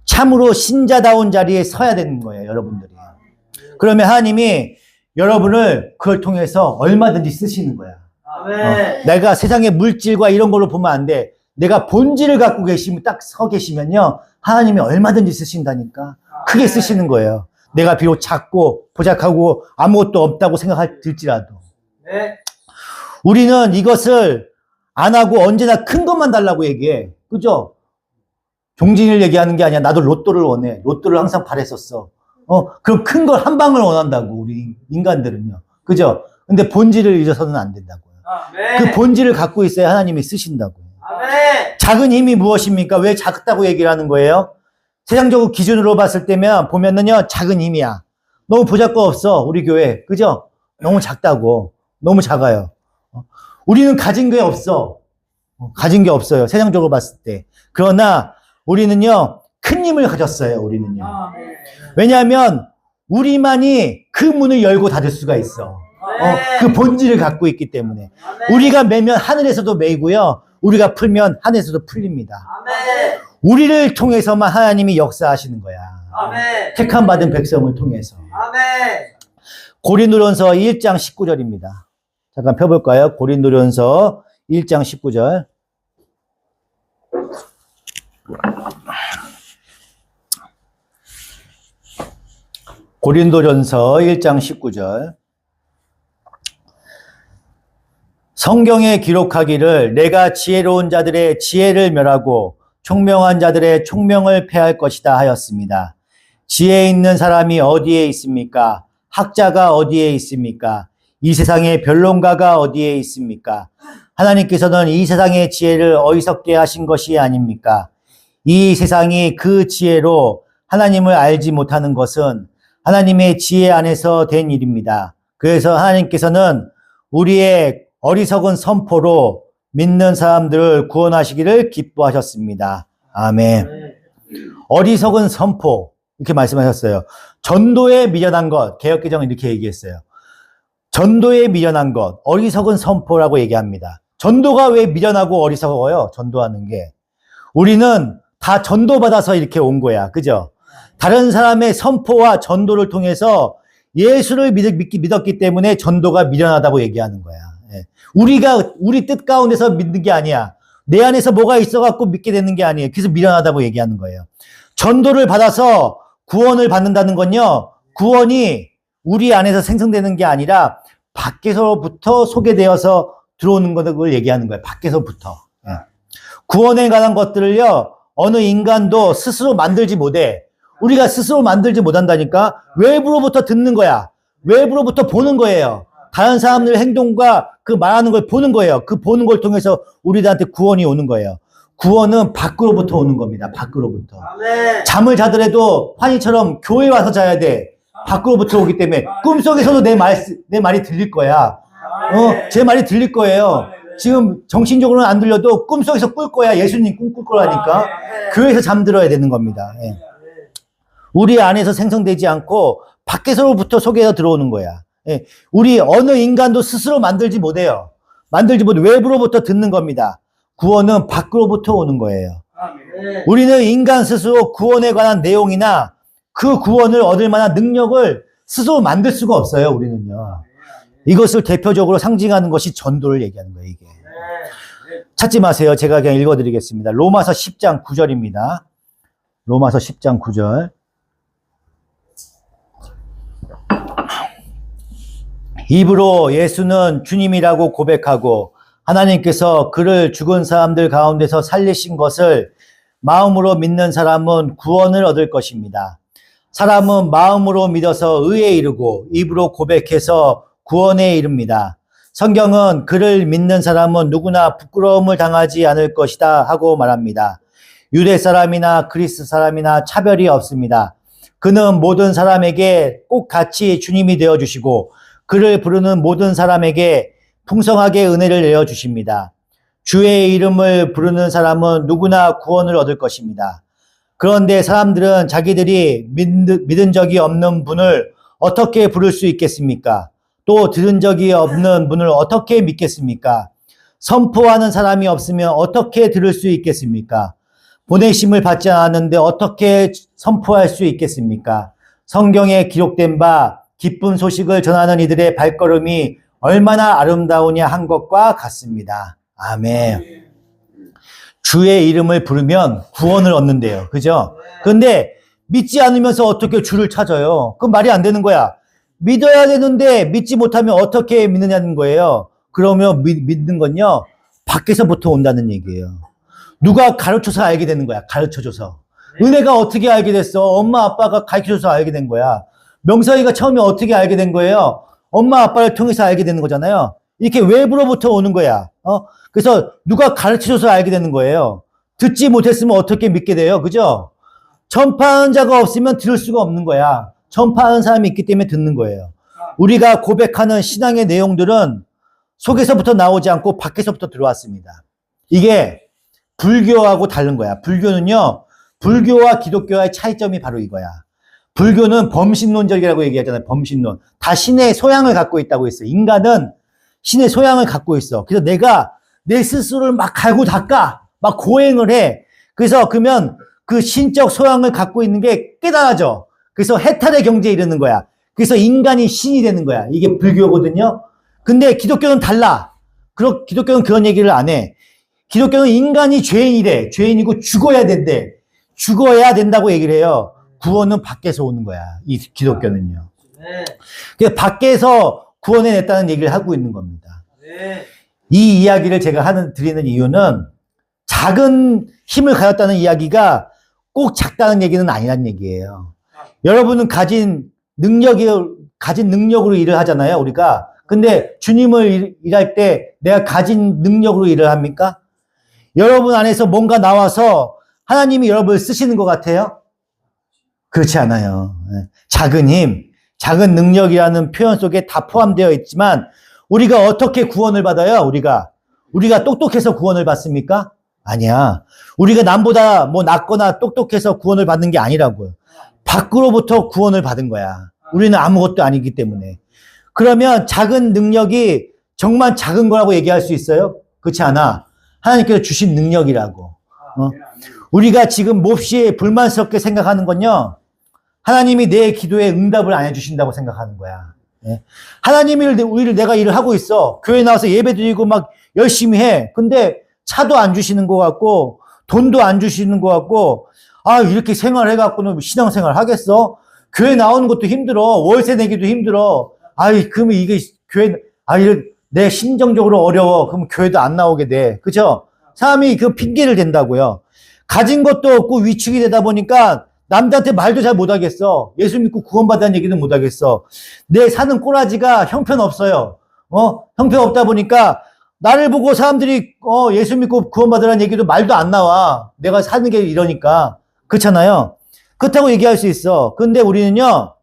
참으로 신자다운 자리에 서야 되는 거예요, 여러분들이. 그러면 하나님이 여러분을 그걸 통해서 얼마든지 쓰시는 거야. 내가 세상의 물질과 이런 걸로 보면 안 돼. 내가 본질을 갖고 계시면 딱 서 계시면요, 하나님이 얼마든지 쓰신다니까. 크게 쓰시는 거예요. 내가 비록 작고 보작하고 아무것도 없다고 생각할지라도. 네. 우리는 이것을 안 하고 언제나 큰 것만 달라고 얘기해. 그죠? 종진이를 얘기하는 게 아니야. 나도 로또를 원해. 로또를 항상 바랬었어. 그럼 큰 걸 한 방을 원한다고, 우리 인간들은요. 그죠? 근데 본질을 잊어서는 안 된다고요. 네. 그 본질을 갖고 있어야 하나님이 쓰신다고요. 네. 작은 힘이 무엇입니까? 왜 작다고 얘기를 하는 거예요? 세상적으로 기준으로 봤을 때면 보면은요, 작은 힘이야. 너무 보잘것없어, 우리 교회. 그죠? 너무 작다고. 너무 작아요. 우리는 가진 게 없어. 가진 게 없어요. 세상적으로 봤을 때. 그러나 우리는요, 큰 힘을 가졌어요. 우리는요. 왜냐하면 우리만이 그 문을 열고 닫을 수가 있어. 그 본질을 갖고 있기 때문에. 우리가 매면 하늘에서도 매이고요, 우리가 풀면 하늘에서도 풀립니다. 아멘. 우리를 통해서만 하나님이 역사하시는 거야. 아멘. 택함 받은 백성을 통해서. 아멘. 고린도전서 1장 19절입니다. 잠깐 펴볼까요? 고린도전서 1장 19절. 고린도전서 1장 19절. 성경에 기록하기를 내가 지혜로운 자들의 지혜를 멸하고 총명한 자들의 총명을 패할 것이다 하였습니다. 지혜 있는 사람이 어디에 있습니까? 학자가 어디에 있습니까? 이 세상의 변론가가 어디에 있습니까? 하나님께서는 이 세상의 지혜를 어리석게 하신 것이 아닙니까? 이 세상이 그 지혜로 하나님을 알지 못하는 것은 하나님의 지혜 안에서 된 일입니다. 그래서 하나님께서는 우리의 어리석은 선포로 믿는 사람들을 구원하시기를 기뻐하셨습니다. 아멘. 어리석은 선포, 이렇게 말씀하셨어요. 전도에 미련한 것, 개역개정은 이렇게 얘기했어요. 전도에 미련한 것, 어리석은 선포라고 얘기합니다. 전도가 왜 미련하고 어리석어요? 전도하는 게. 우리는 다 전도받아서 이렇게 온 거야. 그죠? 다른 사람의 선포와 전도를 통해서 예수를 믿었기 때문에 전도가 미련하다고 얘기하는 거야. 우리 뜻 가운데서 믿는 게 아니야. 내 안에서 뭐가 있어갖고 믿게 되는 게 아니에요. 그래서 미련하다고 얘기하는 거예요. 전도를 받아서 구원을 받는다는 건요, 구원이 우리 안에서 생성되는 게 아니라 밖에서부터 소개되어서 들어오는 것을 얘기하는 거예요. 밖에서부터. 구원에 관한 것들을요, 어느 인간도 스스로 만들지 못해. 우리가 스스로 만들지 못한다니까. 외부로부터 듣는 거야. 외부로부터 보는 거예요. 다른 사람들의 행동과 그 말하는 걸 보는 거예요. 그 보는 걸 통해서 우리들한테 구원이 오는 거예요. 구원은 밖으로부터 오는 겁니다. 밖으로부터. 아멘. 잠을 자더라도 환희처럼 교회 와서 자야 돼. 밖으로부터 오기 때문에 꿈속에서도 내 말이 들릴 거야. 제 말이 들릴 거예요. 지금 정신적으로는 안 들려도 꿈속에서 꿀 거야. 예수님 꿈꿀 거라니까. 교회에서 잠들어야 되는 겁니다. 예. 우리 안에서 생성되지 않고 밖에서부터 속에서 들어오는 거야. 예. 우리 어느 인간도 스스로 만들지 못해요. 만들지 못해 외부로부터 듣는 겁니다. 구원은 밖으로부터 오는 거예요. 우리는 인간 스스로 구원에 관한 내용이나 그 구원을 얻을 만한 능력을 스스로 만들 수가 없어요. 우리는요. 이것을 대표적으로 상징하는 것이 전도를 얘기하는 거예요. 이게. 찾지 마세요. 제가 그냥 읽어드리겠습니다. 로마서 10장 9절입니다. 로마서 10장 9절. 입으로 예수는 주님이라고 고백하고 하나님께서 그를 죽은 사람들 가운데서 살리신 것을 마음으로 믿는 사람은 구원을 얻을 것입니다. 사람은 마음으로 믿어서 의에 이르고 입으로 고백해서 구원에 이릅니다. 성경은 그를 믿는 사람은 누구나 부끄러움을 당하지 않을 것이다 하고 말합니다. 유대 사람이나 그리스 사람이나 차별이 없습니다. 그는 모든 사람에게 꼭 같이 주님이 되어주시고 그를 부르는 모든 사람에게 풍성하게 은혜를 내어주십니다. 주의 이름을 부르는 사람은 누구나 구원을 얻을 것입니다. 그런데 사람들은 자기들이 믿은 적이 없는 분을 어떻게 부를 수 있겠습니까? 또 들은 적이 없는 분을 어떻게 믿겠습니까? 선포하는 사람이 없으면 어떻게 들을 수 있겠습니까? 보내심을 받지 않았는데 어떻게 선포할 수 있겠습니까? 성경에 기록된 바 기쁜 소식을 전하는 이들의 발걸음이 얼마나 아름다우냐 한 것과 같습니다. 아멘. 주의 이름을 부르면 구원을 얻는데요. 그죠? 그런데 믿지 않으면서 어떻게 주를 찾아요? 그건 말이 안 되는 거야. 믿어야 되는데 믿지 못하면 어떻게 믿느냐는 거예요. 그러면 믿는 건요. 밖에서부터 온다는 얘기예요. 누가 가르쳐서 알게 되는 거야. 가르쳐줘서. 은혜가 어떻게 알게 됐어? 엄마 아빠가 가르쳐줘서 알게 된 거야. 명사이가 처음에 어떻게 알게 된 거예요? 엄마 아빠를 통해서 알게 되는 거잖아요. 이렇게 외부로부터 오는 거야. 그래서 누가 가르쳐줘서 알게 되는 거예요. 듣지 못했으면 어떻게 믿게 돼요? 그죠? 전파하는 자가 없으면 들을 수가 없는 거야. 전파하는 사람이 있기 때문에 듣는 거예요. 우리가 고백하는 신앙의 내용들은 속에서부터 나오지 않고 밖에서부터 들어왔습니다. 이게 불교하고 다른 거야. 불교는요, 불교와 기독교와의 차이점이 바로 이거야. 불교는 범신론적이라고 얘기하잖아요. 범신론. 다 신의 소양을 갖고 있다고 했어요. 인간은 신의 소양을 갖고 있어. 그래서 내가 내 스스로를 막 갈고 닦아. 막 고행을 해. 그래서 그러면 그 신적 소양을 갖고 있는 게 깨달아져. 그래서 해탈의 경지에 이르는 거야. 그래서 인간이 신이 되는 거야. 이게 불교거든요. 근데 기독교는 달라. 기독교는 그런 얘기를 안 해. 기독교는 인간이 죄인이래. 죄인이고 죽어야 된대. 죽어야 된다고 얘기를 해요. 구원은 밖에서 오는 거야. 이 기독교는요. 그래서 밖에서 구원해냈다는 얘기를 하고 있는 겁니다. 이 이야기를 제가 드리는 이유는 작은 힘을 가졌다는 이야기가 꼭 작다는 얘기는 아니라는 얘기예요. 여러분은 가진 능력으로 일을 하잖아요, 우리가. 근데 주님을 일할 때 내가 가진 능력으로 일을 합니까? 여러분 안에서 뭔가 나와서 하나님이 여러분을 쓰시는 것 같아요? 그렇지 않아요. 작은 힘, 작은 능력이라는 표현 속에 다 포함되어 있지만 우리가 어떻게 구원을 받아요? 우리가 똑똑해서 구원을 받습니까? 아니야. 우리가 남보다 뭐 낫거나 똑똑해서 구원을 받는 게 아니라고요. 밖으로부터 구원을 받은 거야. 우리는 아무것도 아니기 때문에. 그러면 작은 능력이 정말 작은 거라고 얘기할 수 있어요? 그렇지 않아. 하나님께서 주신 능력이라고. 우리가 지금 몹시 불만스럽게 생각하는 건요. 하나님이 내 기도에 응답을 안 해주신다고 생각하는 거야. 하나님이 내가 일을 하고 있어. 교회 나와서 예배 드리고 막 열심히 해. 근데 차도 안 주시는 것 같고 돈도 안 주시는 것 같고 이렇게 생활해갖고는 신앙생활 하겠어? 교회 나오는 것도 힘들어. 월세 내기도 힘들어. 그러면 이게 내 심정적으로 어려워. 그럼 교회도 안 나오게 돼. 그죠? 사람이 그 핑계를 댄다고요. 가진 것도 없고 위축이 되다 보니까 남들한테 말도 잘 못하겠어. 예수 믿고 구원받았다는 얘기는 못하겠어. 내 사는 꼬라지가 형편없어요. 형편없다 보니까 나를 보고 사람들이 예수 믿고 구원받으라는 얘기도 말도 안 나와. 내가 사는 게 이러니까. 그렇잖아요. 그렇다고 얘기할 수 있어. 근데 우리는요.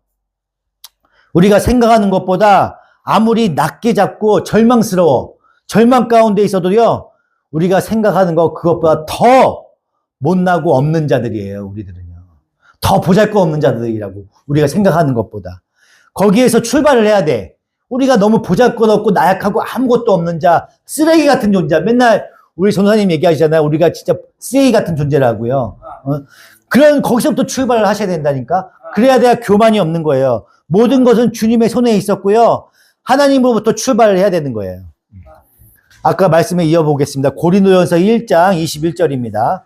우리가 생각하는 것보다 아무리 낮게 잡고 절망스러워, 절망 가운데 있어도요, 우리가 생각하는 거 그것보다 더 못나고 없는 자들이에요, 우리들은요. 더 보잘것없는 자들이라고, 우리가 생각하는 것보다. 거기에서 출발을 해야 돼. 우리가 너무 보잘것없고 나약하고 아무것도 없는 자, 쓰레기 같은 존재. 맨날 우리 전도사님 얘기하시잖아요. 우리가 진짜 쓰레기 같은 존재라고요. 그런 거기서부터 출발을 하셔야 된다니까. 그래야 돼야 교만이 없는 거예요. 모든 것은 주님의 손에 있었고요. 하나님으로부터 출발을 해야 되는 거예요. 아까 말씀에 이어보겠습니다. 고린도전서 1장 21절입니다.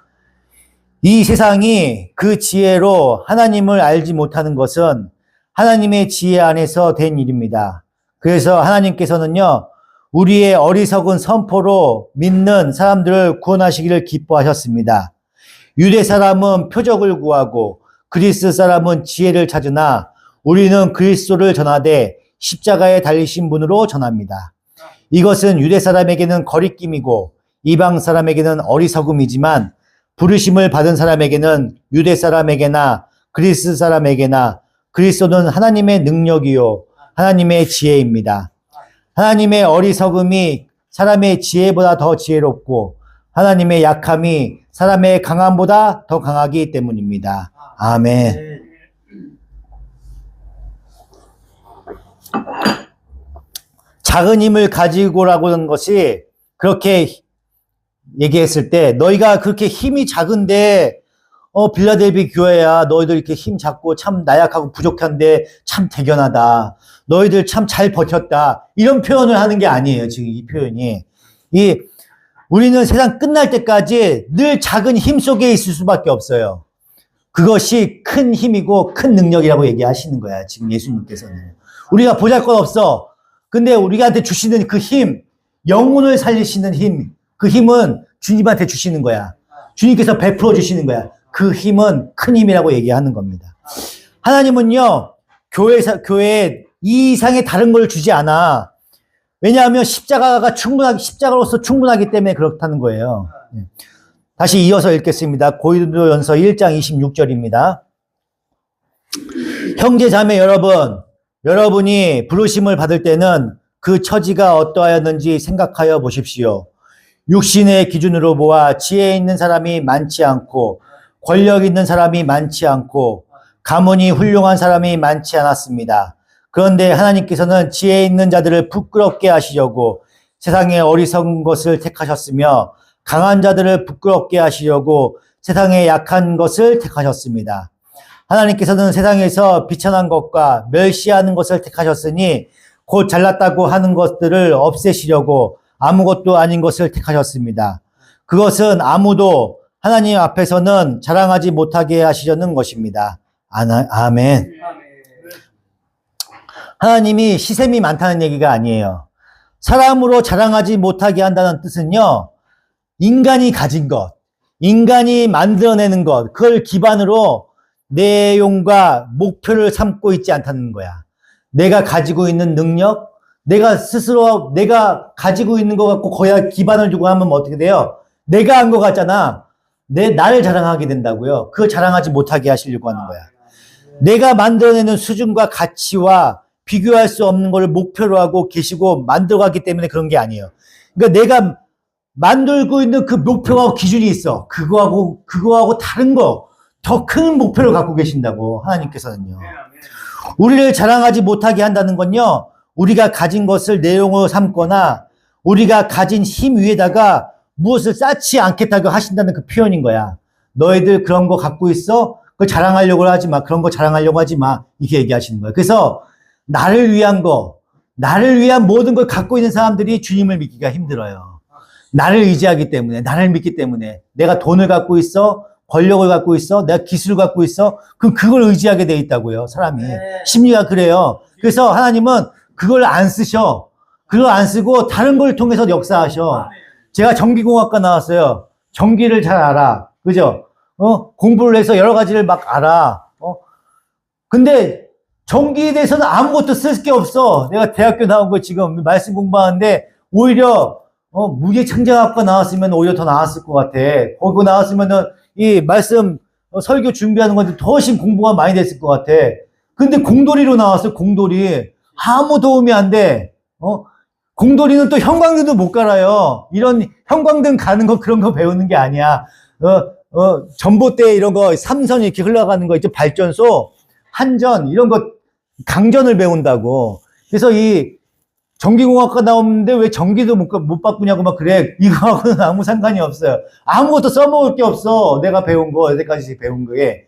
이 세상이 그 지혜로 하나님을 알지 못하는 것은 하나님의 지혜 안에서 된 일입니다. 그래서 하나님께서는요, 우리의 어리석은 선포로 믿는 사람들을 구원하시기를 기뻐하셨습니다. 유대 사람은 표적을 구하고 그리스 사람은 지혜를 찾으나 우리는 그리스도를 전하되 십자가에 달리신 분으로 전합니다. 이것은 유대 사람에게는 거리낌이고 이방 사람에게는 어리석음이지만 부르심을 받은 사람에게는 유대 사람에게나 그리스 사람에게나 그리스도는 하나님의 능력이요 하나님의 지혜입니다. 하나님의 어리석음이 사람의 지혜보다 더 지혜롭고 하나님의 약함이 사람의 강함보다 더 강하기 때문입니다. 아멘. 작은 힘을 가지고라고 하는 것이 그렇게 얘기했을 때 너희가 그렇게 힘이 작은데 빌라델비 교회야 너희들 이렇게 힘 작고 참 나약하고 부족한데 참 대견하다. 너희들 참 잘 버텼다. 이런 표현을 하는 게 아니에요. 지금 이 표현이. 우리는 세상 끝날 때까지 늘 작은 힘 속에 있을 수밖에 없어요. 그것이 큰 힘이고 큰 능력이라고 얘기하시는 거야. 지금 예수님께서는. 우리가 보잘것없어. 근데 우리한테 주시는 그 힘, 영혼을 살리시는 힘, 그 힘은 주님한테 주시는 거야. 주님께서 베풀어 주시는 거야. 그 힘은 큰 힘이라고 얘기하는 겁니다. 하나님은요, 교회에 이 이상의 다른 걸 주지 않아. 왜냐하면 십자가로서 충분하기 때문에 그렇다는 거예요. 다시 이어서 읽겠습니다. 고린도전서 1장 26절입니다. 형제 자매 여러분, 여러분이 부르심을 받을 때는 그 처지가 어떠하였는지 생각하여 보십시오. 육신의 기준으로 보아 지혜 있는 사람이 많지 않고 권력 있는 사람이 많지 않고 가문이 훌륭한 사람이 많지 않았습니다. 그런데 하나님께서는 지혜 있는 자들을 부끄럽게 하시려고 세상의 어리석은 것을 택하셨으며 강한 자들을 부끄럽게 하시려고 세상의 약한 것을 택하셨습니다. 하나님께서는 세상에서 비천한 것과 멸시하는 것을 택하셨으니 곧 잘났다고 하는 것들을 없애시려고 아무것도 아닌 것을 택하셨습니다. 그것은 아무도 하나님 앞에서는 자랑하지 못하게 하시려는 것입니다. 아멘. 하나님이 시샘이 많다는 얘기가 아니에요. 사람으로 자랑하지 못하게 한다는 뜻은요, 인간이 가진 것, 인간이 만들어내는 것, 그걸 기반으로 내용과 목표를 삼고 있지 않다는 거야. 내가 가지고 있는 능력, 내가 가지고 있는 것 같고 거기에 기반을 두고 하면 어떻게 돼요? 내가 한 것 같잖아. 나를 자랑하게 된다고요. 그걸 자랑하지 못하게 하시려고 하는 거야. 내가 만들어내는 수준과 가치와 비교할 수 없는 걸 목표로 하고 계시고 만들어갔기 때문에 그런 게 아니에요. 그러니까 내가 만들고 있는 그 목표하고 기준이 있어. 그거하고 다른 거, 더 큰 목표를 갖고 계신다고, 하나님께서는요. 우리를 자랑하지 못하게 한다는 건요, 우리가 가진 것을 내용으로 삼거나 우리가 가진 힘 위에다가 무엇을 쌓지 않겠다고 하신다는 그 표현인 거야. 너희들 그런 거 갖고 있어? 그걸 자랑하려고 하지 마. 그런 거 자랑하려고 하지 마. 이렇게 얘기하시는 거야. 그래서 나를 위한 모든 걸 갖고 있는 사람들이 주님을 믿기가 힘들어요. 나를 의지하기 때문에, 나를 믿기 때문에. 내가 돈을 갖고 있어, 권력을 갖고 있어, 내가 기술을 갖고 있어, 그럼 그걸 의지하게 돼 있다고요, 사람이. 심리가 그래요. 그래서 하나님은 그걸 안 쓰셔. 그걸 안 쓰고 다른 걸 통해서 역사하셔. 제가 전기공학과 나왔어요. 전기를 잘 알아. 그죠? 공부를 해서 여러 가지를 막 알아. 근데 전기에 대해서는 아무것도 쓸 게 없어. 내가 대학교 나온 거 지금 말씀 공부하는데 오히려 무게창작학과 나왔으면 오히려 더 나았을 것 같아. 거기 나왔으면은 이 말씀 설교 준비하는 건데 더 훨씬 공부가 많이 됐을 것 같아. 근데 공돌이로 나왔어, 공돌이. 아무 도움이 안 돼. 공돌이는 또 형광등도 못 갈아요. 이런 형광등 가는 거 그런 거 배우는 게 아니야. 전봇대 이런 거, 삼선 이렇게 흘러가는 거 있죠. 발전소, 한전, 이런 거 강전을 배운다고. 그래서 이 전기공학과 나오는데 왜 전기도 못 바꾸냐고 막 그래. 이거하고는 아무 상관이 없어요. 아무것도 써먹을 게 없어. 내가 배운 거, 여태까지 배운 거에.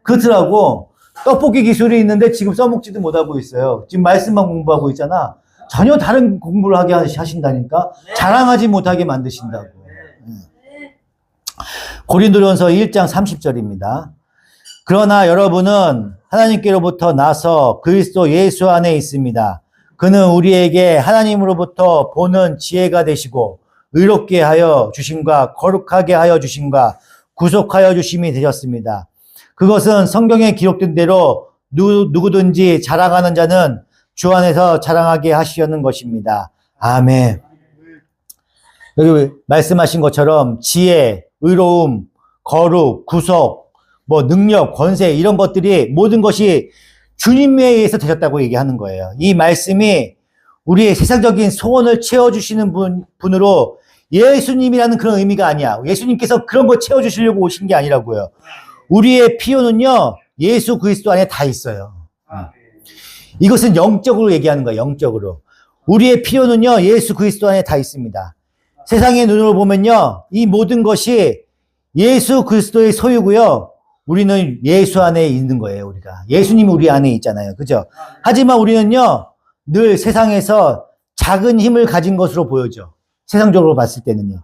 그렇더라고. 떡볶이 기술이 있는데 지금 써먹지도 못하고 있어요. 지금 말씀만 공부하고 있잖아. 전혀 다른 공부를 하게 하신다니까. 자랑하지 못하게 만드신다고. 고린도전서 1장 30절입니다. 그러나 여러분은 하나님께로부터 나서 그리스도 예수 안에 있습니다. 그는 우리에게 하나님으로부터 보는 지혜가 되시고 의롭게 하여 주심과 거룩하게 하여 주심과 구속하여 주심이 되셨습니다. 그것은 성경에 기록된 대로 누구든지 자랑하는 자는 주 안에서 자랑하게 하시려는 것입니다. 아멘. 여기 말씀하신 것처럼 지혜, 의로움, 거룩, 구속, 능력, 권세 이런 것들이 모든 것이 주님에 의해서 되셨다고 얘기하는 거예요. 이 말씀이 우리의 세상적인 소원을 채워주시는 분으로 예수님이라는 그런 의미가 아니야. 예수님께서 그런 거 채워주시려고 오신 게 아니라고요. 우리의 필요는요, 예수 그리스도 안에 다 있어요. 이것은 영적으로 얘기하는 거예요, 영적으로. 우리의 필요는요, 예수 그리스도 안에 다 있습니다. 세상의 눈으로 보면요, 이 모든 것이 예수 그리스도의 소유고요, 우리는 예수 안에 있는 거예요, 우리가. 예수님이 우리 안에 있잖아요. 그죠? 하지만 우리는요, 늘 세상에서 작은 힘을 가진 것으로 보여져. 세상적으로 봤을 때는요.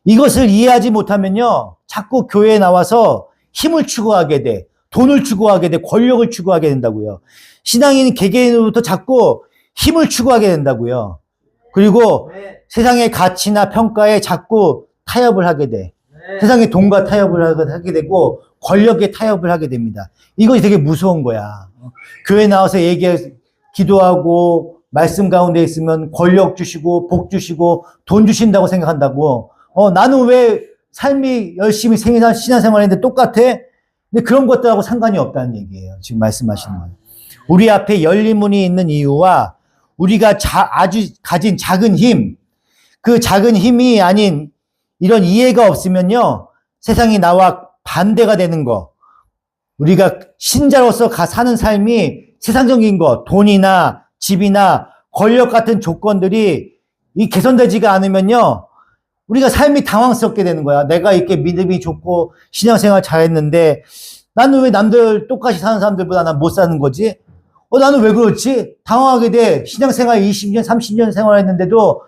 이것을 이해하지 못하면요, 자꾸 교회에 나와서 힘을 추구하게 돼. 돈을 추구하게 돼. 권력을 추구하게 된다고요. 신앙인 개개인으로부터 자꾸 힘을 추구하게 된다고요. 그리고 세상의 가치나 평가에 자꾸 타협을 하게 돼. 세상의 돈과 타협을 하게 되고 권력에 타협을 하게 됩니다. 이것이 되게 무서운 거야. 교회 나와서 기도하고 말씀 가운데 있으면 권력 주시고 복 주시고 돈 주신다고 생각한다고. 나는 왜 삶이 열심히 신앙생활했는데 똑같아? 근데 그런 것들하고 상관이 없다는 얘기예요. 지금 말씀하시는 거예요. 우리 앞에 열린 문이 있는 이유와 우리가 아주 가진 작은 힘, 그 작은 힘이 아닌 이런 이해가 없으면요, 세상이 나와 반대가 되는 거, 우리가 신자로서 사는 삶이 세상적인 거, 돈이나 집이나 권력 같은 조건들이 개선되지가 않으면요, 우리가 삶이 당황스럽게 되는 거야. 내가 이렇게 믿음이 좋고 신앙생활 잘했는데 나는 왜 남들 똑같이 사는 사람들보다 난 못 사는 거지? 나는 왜 그렇지? 당황하게 돼. 신앙생활 20년, 30년 생활했는데도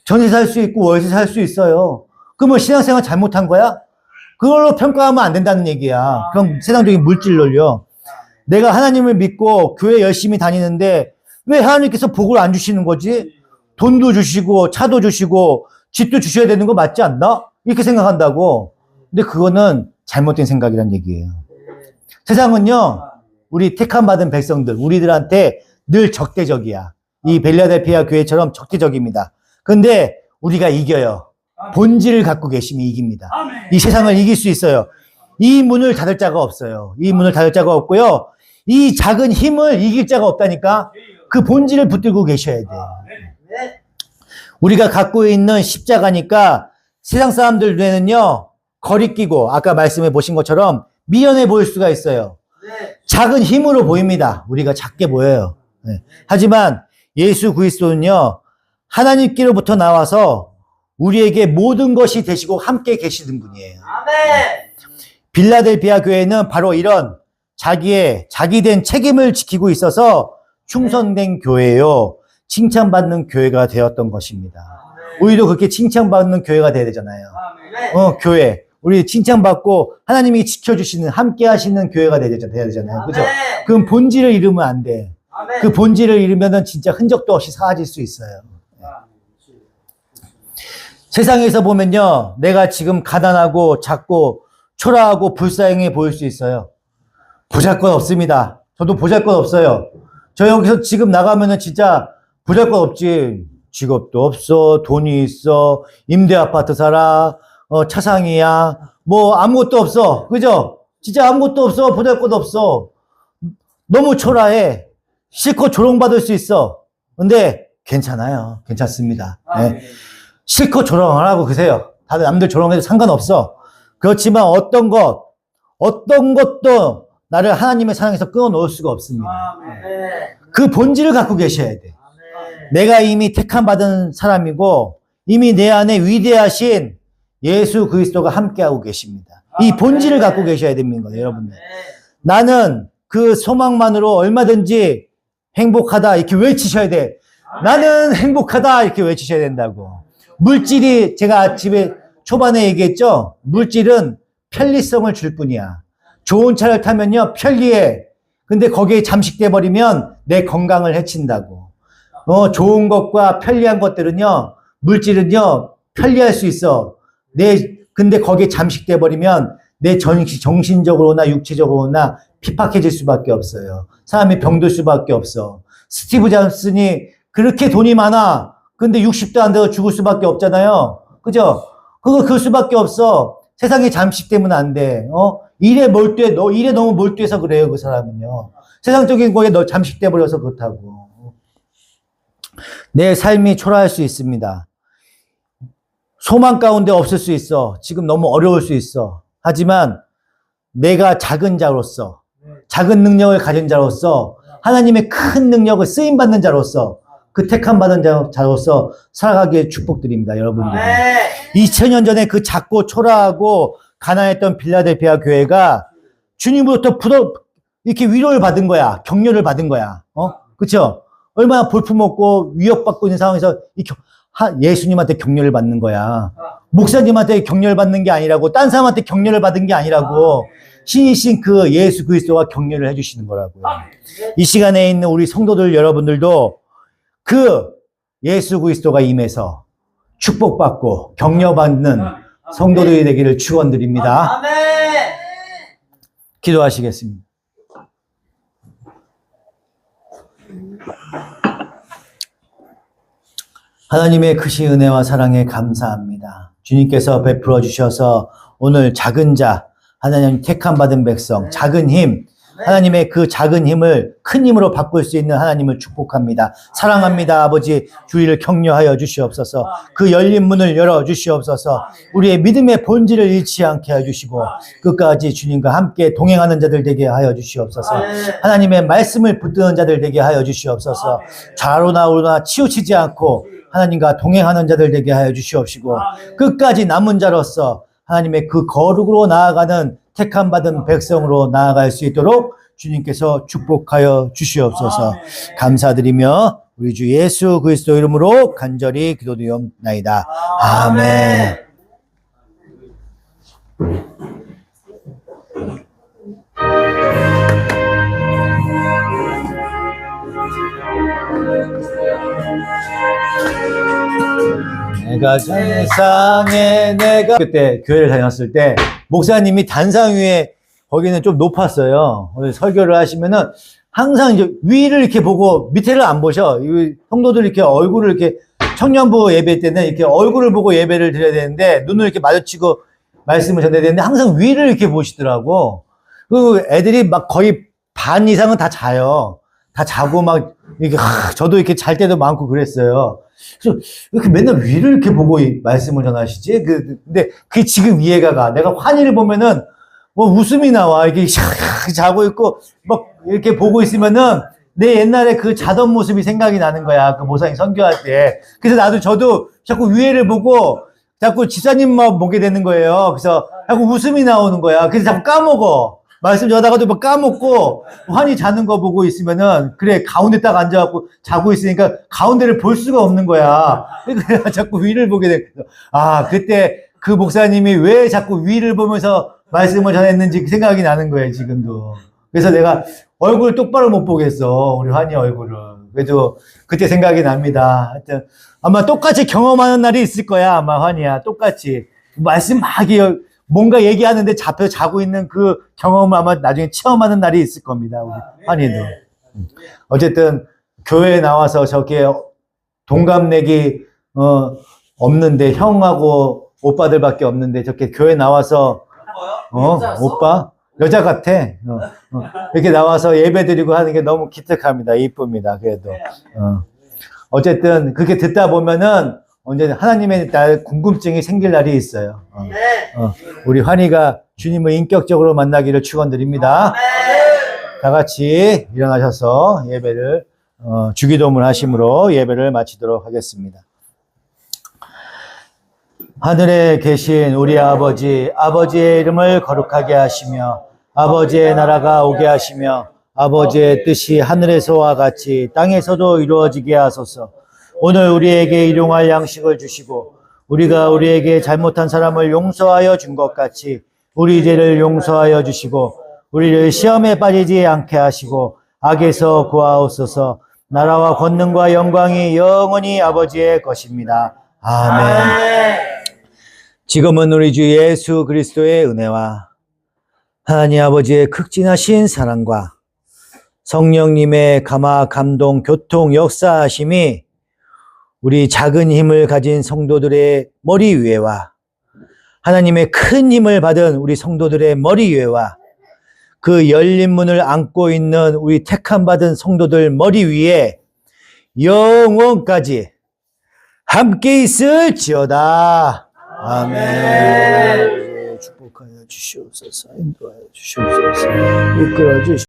전세 살 수 있고 월세 살 수 있어요. 그러면 신앙생활 잘못한 거야? 그걸로 평가하면 안 된다는 얘기야. 그럼 세상적인 물질로요. 내가 하나님을 믿고 교회 열심히 다니는데 왜 하나님께서 복을 안 주시는 거지? 돈도 주시고 차도 주시고 집도 주셔야 되는 거 맞지 않나? 이렇게 생각한다고. 근데 그거는 잘못된 생각이란 얘기예요. 세상은요, 우리 택함받은 백성들, 우리들한테 늘 적대적이야. 이 벨라델피아 교회처럼 적대적입니다. 근데 우리가 이겨요. 본질을 갖고 계시면 이깁니다. 이 세상을 이길 수 있어요. 이 문을 닫을 자가 없어요. 이 문을 닫을 자가 없고요. 이 작은 힘을 이길 자가 없다니까. 그 본질을 붙들고 계셔야 돼요. 우리가 갖고 있는 십자가니까 세상 사람들 눈에는요, 거리끼고 아까 말씀해 보신 것처럼 미련해 보일 수가 있어요. 작은 힘으로 보입니다. 우리가 작게 보여요. 하지만 예수 그리스도는요, 하나님께로부터 나와서 우리에게 모든 것이 되시고 함께 계시는 분이에요. 빌라델피아 교회는 바로 이런 자기된 책임을 지키고 있어서 충성된 교회요. 칭찬받는 교회가 되었던 것입니다. 우리도 그렇게 칭찬받는 교회가 돼야 되잖아요. 교회. 우리 칭찬받고 하나님이 지켜주시는, 함께 하시는 교회가 돼야 되잖아요. 그죠? 그럼 본질을 잃으면 안 돼. 그 본질을 잃으면은 진짜 흔적도 없이 사라질 수 있어요. 세상에서 보면요, 내가 지금 가난하고 작고 초라하고 불쌍해 보일 수 있어요. 보잘것 없습니다. 저도 보잘것 없어요. 저 여기서 지금 나가면은 진짜 보잘것 없지. 직업도 없어, 돈이 있어, 임대 아파트 살아, 차상이야, 뭐 아무것도 없어. 그죠? 진짜 아무것도 없어. 보잘것 없어. 너무 초라해. 실컷 조롱받을 수 있어. 근데 괜찮아요. 괜찮습니다. 네. 실컷 조롱하라고 그러세요. 다들 남들 조롱해도 상관없어. 그렇지만 어떤 것도 나를 하나님의 사랑에서 끊어놓을 수가 없습니다. 그 본질을 갖고 계셔야 돼. 내가 이미 택함 받은 사람이고 이미 내 안에 위대하신 예수 그리스도가 함께하고 계십니다. 이 본질을 갖고 계셔야 됩니다, 여러분들. 나는 그 소망만으로 얼마든지 행복하다 이렇게 외치셔야 돼. 나는 행복하다 이렇게 외치셔야 된다고. 물질이 제가 집에 초반에 얘기했죠. 물질은 편리성을 줄 뿐이야. 좋은 차를 타면요 편리해. 근데 거기에 잠식돼 버리면 내 건강을 해친다고. 좋은 것과 편리한 것들은요, 물질은요 편리할 수 있어. 근데 거기에 잠식돼 버리면 내 정신적으로나 육체적으로나 핍박해질 수밖에 없어요. 사람이 병들 수밖에 없어. 스티브 잡슨이 그렇게 돈이 많아. 근데 60도 안 돼서 죽을 수밖에 없잖아요. 그죠? 그럴 수밖에 없어. 세상에 잠식되면 안 돼. 일에 너무 몰두해서 그래요, 그 사람은요. 세상적인 거에 너 잠식돼 버려서 그렇다고. 내 삶이 초라할 수 있습니다. 소망 가운데 없을 수 있어. 지금 너무 어려울 수 있어. 하지만 내가 작은 자로서, 작은 능력을 가진 자로서, 하나님의 큰 능력을 쓰임받는 자로서, 그 택함 받은 자로서 살아가기에 축복드립니다, 여러분들. 2000년 전에 그 작고 초라하고 가난했던 빌라델피아 교회가 주님으로부터 이렇게 위로를 받은 거야. 격려를 받은 거야. 그쵸? 얼마나 볼품없고 위협받고 있는 상황에서 예수님한테 격려를 받는 거야. 목사님한테 격려를 받는 게 아니라고, 딴 사람한테 격려를 받은 게 아니라고, 신이신 그 예수 그리스도가 격려를 해주시는 거라고요. 이 시간에 있는 우리 성도들 여러분들도 그 예수 그리스도가 임해서 축복받고 격려받는 성도들이 되기를 축원드립니다. 기도하시겠습니다. 하나님의 크신 은혜와 사랑에 감사합니다. 주님께서 베풀어 주셔서 오늘 작은 자, 하나님 택함 받은 백성, 작은 힘, 하나님의 그 작은 힘을 큰 힘으로 바꿀 수 있는 하나님을 축복합니다. 사랑합니다. 아버지, 주의를 격려하여 주시옵소서. 그 열린 문을 열어 주시옵소서. 우리의 믿음의 본질을 잃지 않게 해 주시고 끝까지 주님과 함께 동행하는 자들 되게 하여 주시옵소서. 하나님의 말씀을 붙드는 자들 되게 하여 주시옵소서. 좌로나 우로나 치우치지 않고 하나님과 동행하는 자들 되게 하여 주시옵시고 끝까지 남은 자로서 하나님의 그 거룩으로 나아가는 택함 받은 백성으로 나아갈 수 있도록 주님께서 축복하여 주시옵소서. 감사드리며 우리 주 예수 그리스도 이름으로 간절히 기도드리옵나이다. 아멘. 내가 세상에 그때 교회를 다녔을 때 목사님이 단상 위에 거기는 좀 높았어요. 설교를 하시면은 항상 이제 위를 이렇게 보고 밑에를 안 보셔. 이 성도들 이렇게 얼굴을 이렇게 청년부 예배 때는 이렇게 얼굴을 보고 예배를 드려야 되는데 눈을 이렇게 마주치고 말씀을 전해야 되는데 항상 위를 이렇게 보시더라고. 그 애들이 막 거의 반 이상은 다 자요. 다 자고 막 이렇게 저도 이렇게 잘 때도 많고 그랬어요. 그래서 이렇게 맨날 위를 이렇게 보고 말씀을 전하시지? 근데 그게 지금 이해가 가. 내가 환희를 보면은 뭐 웃음이 나와. 이게 자고 있고 막 이렇게 보고 있으면은 내 옛날에 그 자던 모습이 생각이 나는 거야. 그 모사님 선교할 때. 그래서 저도 자꾸 위에를 보고 자꾸 집사님만 보게 되는 거예요. 그래서 자꾸 웃음이 나오는 거야. 그래서 자꾸 까먹어. 말씀 전하다가도 뭐 까먹고 환히 자는 거 보고 있으면은 그래 가운데 딱 앉아갖고 자고 있으니까 가운데를 볼 수가 없는 거야. 그러니까 자꾸 위를 보게 돼. 그때 그 목사님이 왜 자꾸 위를 보면서 말씀을 전했는지 생각이 나는 거예요, 지금도. 그래서 내가 얼굴 똑바로 못 보겠어, 우리 환희 얼굴을. 그래도 그때 생각이 납니다. 하여튼 아마 똑같이 경험하는 날이 있을 거야, 아마 환희야. 똑같이 말씀 막 뭔가 얘기하는데 잡혀 자고 있는 그 경험을 아마 나중에 체험하는 날이 있을 겁니다, 우리 환희도. 어쨌든 교회에 나와서 저렇게 동갑내기 없는데 형하고 오빠들밖에 없는데 저렇게 교회 나와서 오빠 여자 같아. 이렇게 나와서 예배 드리고 하는 게 너무 기특합니다. 이쁩니다. 그래도. 어쨌든 그렇게 듣다 보면은 언제 하나님의 날 궁금증이 생길 날이 있어요. 우리 환희가 주님을 인격적으로 만나기를 축원드립니다. 다 같이 일어나셔서 예배를 주기도문 하심으로 예배를 마치도록 하겠습니다. 하늘에 계신 우리 아버지, 아버지의 이름을 거룩하게 하시며 아버지의 나라가 오게 하시며 아버지의 뜻이 하늘에서와 같이 땅에서도 이루어지게 하소서. 오늘 우리에게 일용할 양식을 주시고 우리가 우리에게 잘못한 사람을 용서하여 준 것 같이 우리 죄를 용서하여 주시고 우리를 시험에 빠지지 않게 하시고 악에서 구하옵소서. 나라와 권능과 영광이 영원히 아버지의 것입니다. 아멘. 지금은 우리 주 예수 그리스도의 은혜와 하나님 아버지의 극진하신 사랑과 성령님의 감화, 감동, 교통, 역사하심이 우리 작은 힘을 가진 성도들의 머리 위에와 하나님의 큰 힘을 받은 우리 성도들의 머리 위에와 그 열린 문을 안고 있는 우리 택함 받은 성도들 머리 위에 영원까지 함께 있을지어다. 아멘. 축복하여 주시옵소서. 인도하여 주시옵소서. 이끌어 주시옵소서.